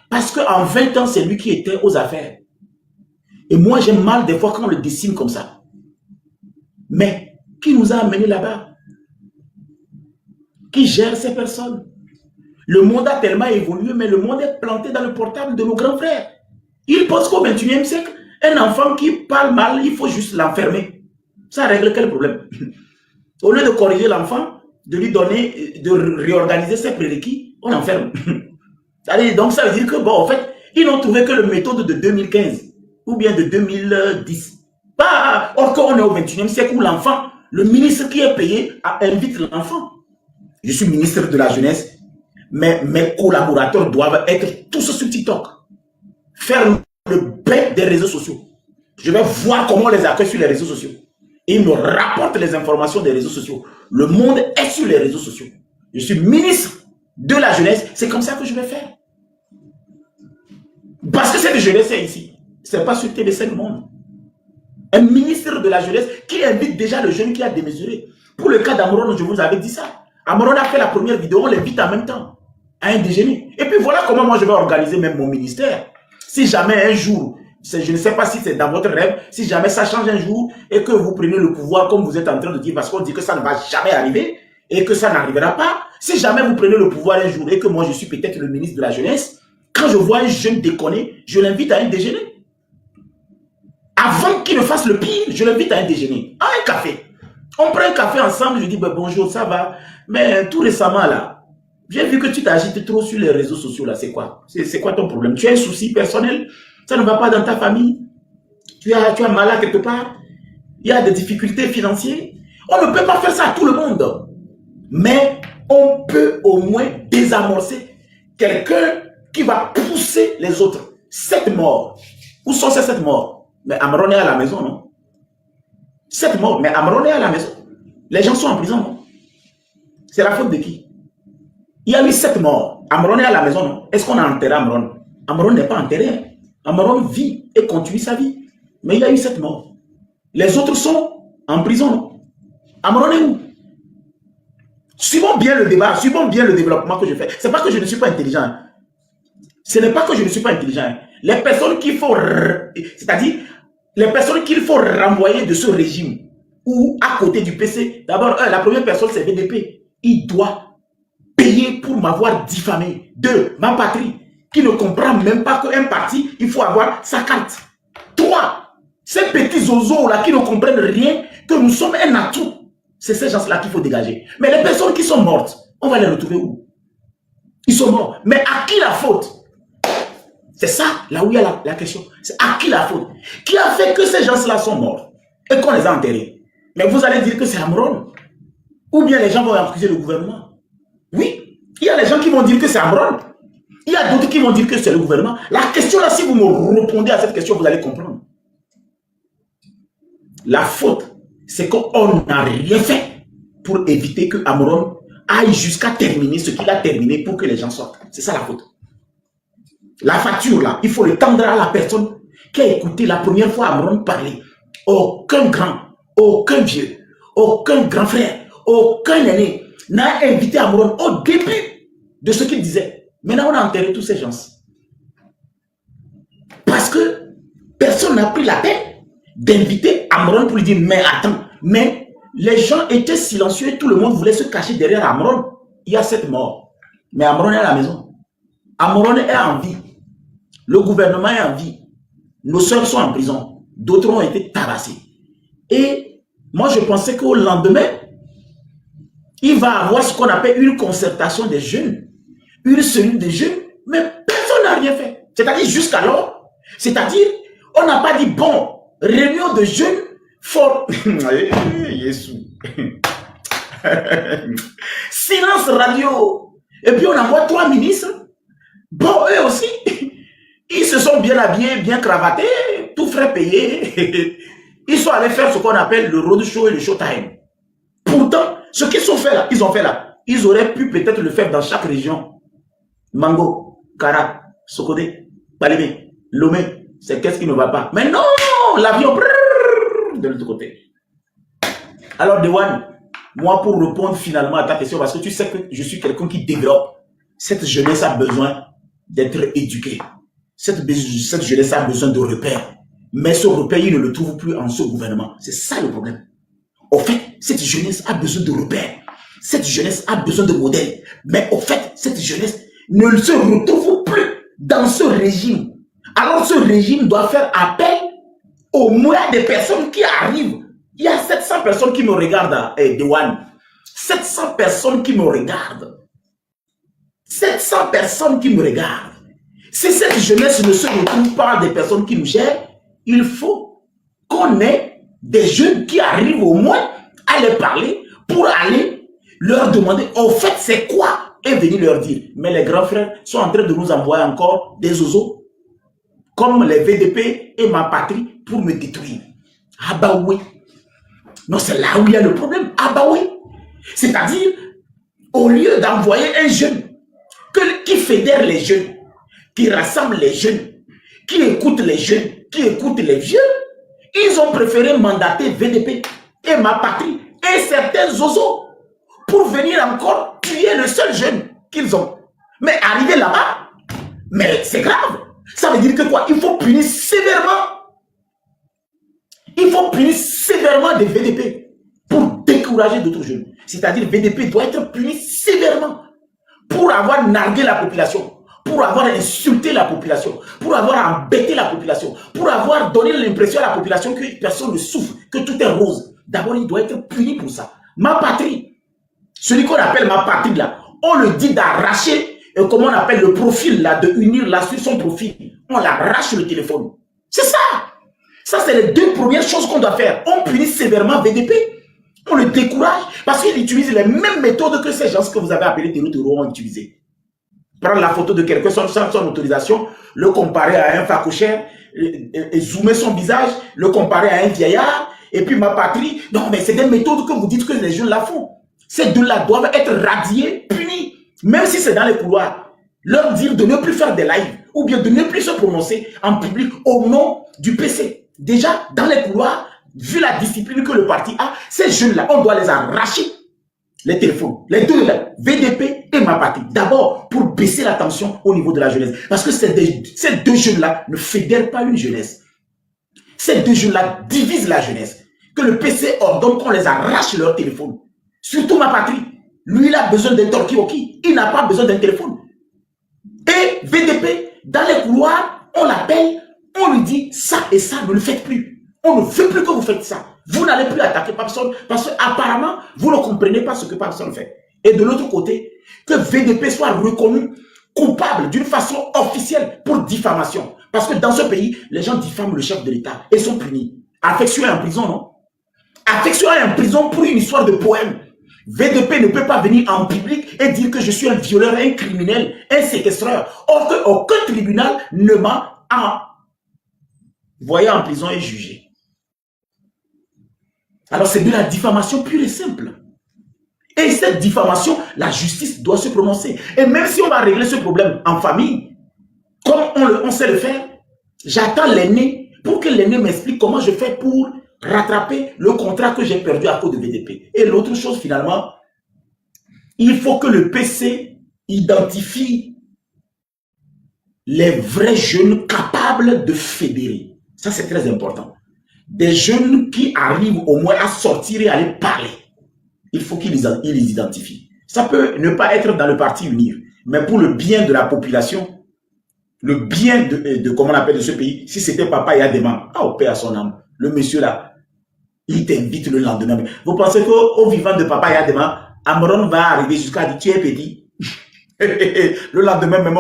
Parce qu'en 20 ans, c'est lui qui était aux affaires. Et moi, j'ai mal des fois quand on le dessine comme ça. Mais qui nous a amenés là-bas? Qui gère ces personnes? Le monde a tellement évolué, mais le monde est planté dans le portable de nos grands frères. Ils pensent qu'au XXIe siècle, un enfant qui parle mal, il faut juste l'enfermer. Ça règle quel problème? Au lieu de corriger l'enfant, de lui donner, de réorganiser ses prérequis, on l'enferme. Donc ça veut dire que, bon, en fait, ils n'ont trouvé que la méthode de 2015 ou bien de 2010. Pas encore on est au XXIe siècle où l'enfant, le ministre qui est payé, invite l'enfant. Je suis ministre de la jeunesse, mais mes collaborateurs doivent être tous sur TikTok. Faire le bec des réseaux sociaux. Je vais voir comment on les accueille sur les réseaux sociaux. Et ils me rapportent les informations des réseaux sociaux. Le monde est sur les réseaux sociaux. Je suis ministre de la jeunesse. C'est comme ça que je vais faire. Parce que cette jeunesse est ici. Ce n'est pas sur TV5 Monde. Un ministre de la jeunesse qui invite déjà le jeune qui a démesuré. Pour le cas d'Amron, je vous avais dit ça. Amron a fait la première vidéo, on l'invite en même temps à un déjeuner. Et puis voilà comment moi je vais organiser même mon ministère. Si jamais un jour, je ne sais pas si c'est dans votre rêve, si jamais ça change un jour et que vous prenez le pouvoir comme vous êtes en train de dire, parce qu'on dit que ça ne va jamais arriver et que ça n'arrivera pas. Si jamais vous prenez le pouvoir un jour et que moi je suis peut-être le ministre de la jeunesse, quand je vois un jeune déconner, je l'invite à un déjeuner. Avant qu'il ne fasse le pire, je l'invite à un déjeuner, à un café. On prend un café ensemble, je dis bah, bonjour, ça va. Mais tout récemment là, j'ai vu que tu t'agites trop sur les réseaux sociaux là, c'est quoi? C'est quoi ton problème? Tu as un souci personnel? Ça ne va pas dans ta famille? Tu as malade quelque part? Il y a des difficultés financières? On ne peut pas faire ça à tout le monde. Mais on peut au moins désamorcer quelqu'un qui va pousser les autres. 7 morts. Où sont ces 7 morts? Mais Amron est à la maison, non? 7 morts, mais Amron est à la maison. Les gens sont en prison, non? C'est la faute de qui? Il y a eu 7 morts. Amron est à la maison, non? Est-ce qu'on a enterré Amron? Amron n'est pas enterré. Amron vit et continue sa vie. Mais il y a eu 7 morts. Les autres sont en prison, non? Amron est où? Suivons bien le débat, suivons bien le développement que je fais. Ce n'est pas que je ne suis pas intelligent. Ce n'est pas que je ne suis pas intelligent. Les personnes qu'il faut, c'est-à-dire, les personnes qu'il faut renvoyer de ce régime ou à côté du PC, d'abord, la première personne, c'est VDP. Il doit payer pour m'avoir diffamé. 2, ma patrie, qui ne comprend même pas qu'un parti, il faut avoir sa carte. 3, ces petits zozos-là qui ne comprennent rien, que nous sommes un atout. C'est ces gens-là qu'il faut dégager. Mais les personnes qui sont mortes, on va les retrouver où? Ils sont morts. Mais à qui la faute? C'est ça, là où il y a la question. C'est à qui la faute? Qui a fait que ces gens-là sont morts et qu'on les a enterrés? Mais vous allez dire que c'est Amron. Ou bien les gens vont accuser le gouvernement. Oui, il y a les gens qui vont dire que c'est Amron. Il y a d'autres qui vont dire que c'est le gouvernement. La question là, si vous me répondez à cette question, vous allez comprendre. La faute, c'est qu'on n'a rien fait pour éviter que Amron aille jusqu'à terminer ce qu'il a terminé pour que les gens sortent. C'est ça la faute. La facture là, il faut le tendre à la personne qui a écouté la première fois Amron parler. Aucun grand, aucun vieux, aucun grand frère, aucun aîné n'a invité Amron au début de ce qu'il disait. Maintenant, on a enterré tous ces gens. Parce que personne n'a pris la peine d'inviter Amron pour lui dire, mais attends, mais les gens étaient silencieux et tout le monde voulait se cacher derrière Amron. Il y a cette mort. Mais Amron est à la maison. Amron est en vie. Le gouvernement est en vie. Nos soeurs sont en prison. D'autres ont été tabassés. Et moi, je pensais qu'au lendemain, il va avoir ce qu'on appelle une concertation des jeunes. Une cellule de jeunes. Mais personne n'a rien fait. C'est-à-dire jusqu'alors. C'est-à-dire, on n'a pas dit, bon, réunion de jeunes fort. Silence radio. Et puis on envoie 3 ministres. Bon, eux aussi, ils se sont bien habillés, bien cravatés, tout frais payé. Ils sont allés faire ce qu'on appelle le roadshow et le showtime. Pourtant, ce qu'ils ont fait là, ils auraient pu peut-être le faire dans chaque région. Mango, Kara, Sokodé, Palémé, Lomé, c'est qu'est-ce qui ne va pas. Mais non, l'avion de l'autre côté. Alors, Dewan, moi, pour répondre finalement à ta question, parce que tu sais que je suis quelqu'un qui développe, cette jeunesse a besoin d'être éduquée. Cette jeunesse a besoin de repères. Mais ce repère, il ne le trouve plus en ce gouvernement. C'est ça le problème. Au fait, cette jeunesse a besoin de repères. Cette jeunesse a besoin de modèles. Mais au fait, cette jeunesse ne se retrouve plus dans ce régime. Alors ce régime doit faire appel aux moyens des personnes qui arrivent. Il y a 700 personnes qui me regardent, Dewan. 700 personnes qui me regardent. 700 personnes qui me regardent. Si cette jeunesse ne se retrouve pas des personnes qui nous gèrent, il faut qu'on ait des jeunes qui arrivent au moins à les parler pour aller leur demander, au fait, c'est quoi? Et venir leur dire. Mais les grands frères sont en train de nous envoyer encore des oiseaux comme les VDP et ma patrie pour me détruire. Ah bah oui. Non, c'est là où il y a le problème. Ah bah oui. C'est-à-dire, au lieu d'envoyer un jeune qui fédère les jeunes, qui rassemble les jeunes, qui écoute les jeunes, qui écoute les vieux, ils ont préféré mandater VDP et ma patrie et certains oiseaux pour venir encore tuer le seul jeune qu'ils ont. Mais arriver là-bas, mais c'est grave. Ça veut dire que quoi? Il faut punir sévèrement. Il faut punir sévèrement des VDP pour décourager d'autres jeunes. C'est-à-dire VDP doit être puni sévèrement pour avoir nargué la population, pour avoir insulté la population, pour avoir embêté la population, pour avoir donné l'impression à la population que personne ne souffre, que tout est rose. D'abord, il doit être puni pour ça. Ma patrie, celui qu'on appelle ma patrie là, on le dit d'arracher, comment on appelle le profil là, de unir là sur son profil. On l'arrache le téléphone. C'est ça. Ça, c'est les 2 premières choses qu'on doit faire. On punit sévèrement VDP. On le décourage parce qu'il utilise les mêmes méthodes que ces gens que vous avez appelés terroristes ont utilisé. Prendre la photo de quelqu'un sans son autorisation, le comparer à un facochère, et zoomer son visage, le comparer à un vieillard, et puis ma patrie. Non, mais c'est des méthodes que vous dites que les jeunes la font. Ces 2-là doivent être radiés, punis, même si c'est dans les couloirs. Leur dire de ne plus faire des lives, ou bien de ne plus se prononcer en public au nom du PC. Déjà, dans les couloirs, vu la discipline que le parti a, ces jeunes-là, on doit les arracher, les téléphones. Les 2 là, VDP et ma patrie. D'abord, pour baisser la tension au niveau de la jeunesse. Parce que ces 2 jeunes-là ne fédèrent pas une jeunesse. Ces 2 jeunes-là divisent la jeunesse. Que le PC ordonne qu'on les arrache leur téléphone. Surtout ma patrie. Lui, il a besoin d'un talkie-walkie. Il n'a pas besoin d'un téléphone. Et VDP, dans les couloirs, on l'appelle, on lui dit ça et ça, ne le faites plus. On ne veut plus que vous faites ça. Vous n'allez plus attaquer personne parce qu'apparemment, vous ne comprenez pas ce que personne fait. Et de l'autre côté, que VDP soit reconnu coupable d'une façon officielle pour diffamation. Parce que dans ce pays, les gens diffament le chef de l'État et sont punis. Affection est en prison, non? Affection est en prison pour une histoire de poème. VDP ne peut pas venir en public et dire que je suis un violeur, un criminel, un séquestreur. Or qu'aucun tribunal ne m'a envoyé en prison et jugé. Alors c'est de la diffamation pure et simple. Et cette diffamation, la justice doit se prononcer. Et même si on va régler ce problème en famille, comme on sait le faire, j'attends l'aîné pour que l'aîné m'explique comment je fais pour rattraper le contrat que j'ai perdu à cause de VDP. Et l'autre chose, finalement, il faut que le PC identifie les vrais jeunes capables de fédérer. Ça, c'est très important. Des jeunes qui arrivent au moins à sortir et aller parler. Il faut qu'ils les identifient. Ça peut ne pas être dans le parti unir, mais pour le bien de la population, le bien de comment on appelle de ce pays, si c'était Papa Yadema, au paix à son âme, le monsieur là, il t'invite le lendemain. Vous pensez qu'au vivant de Papa Yadema, Amron va arriver jusqu'à dire tu es petit. Le lendemain, même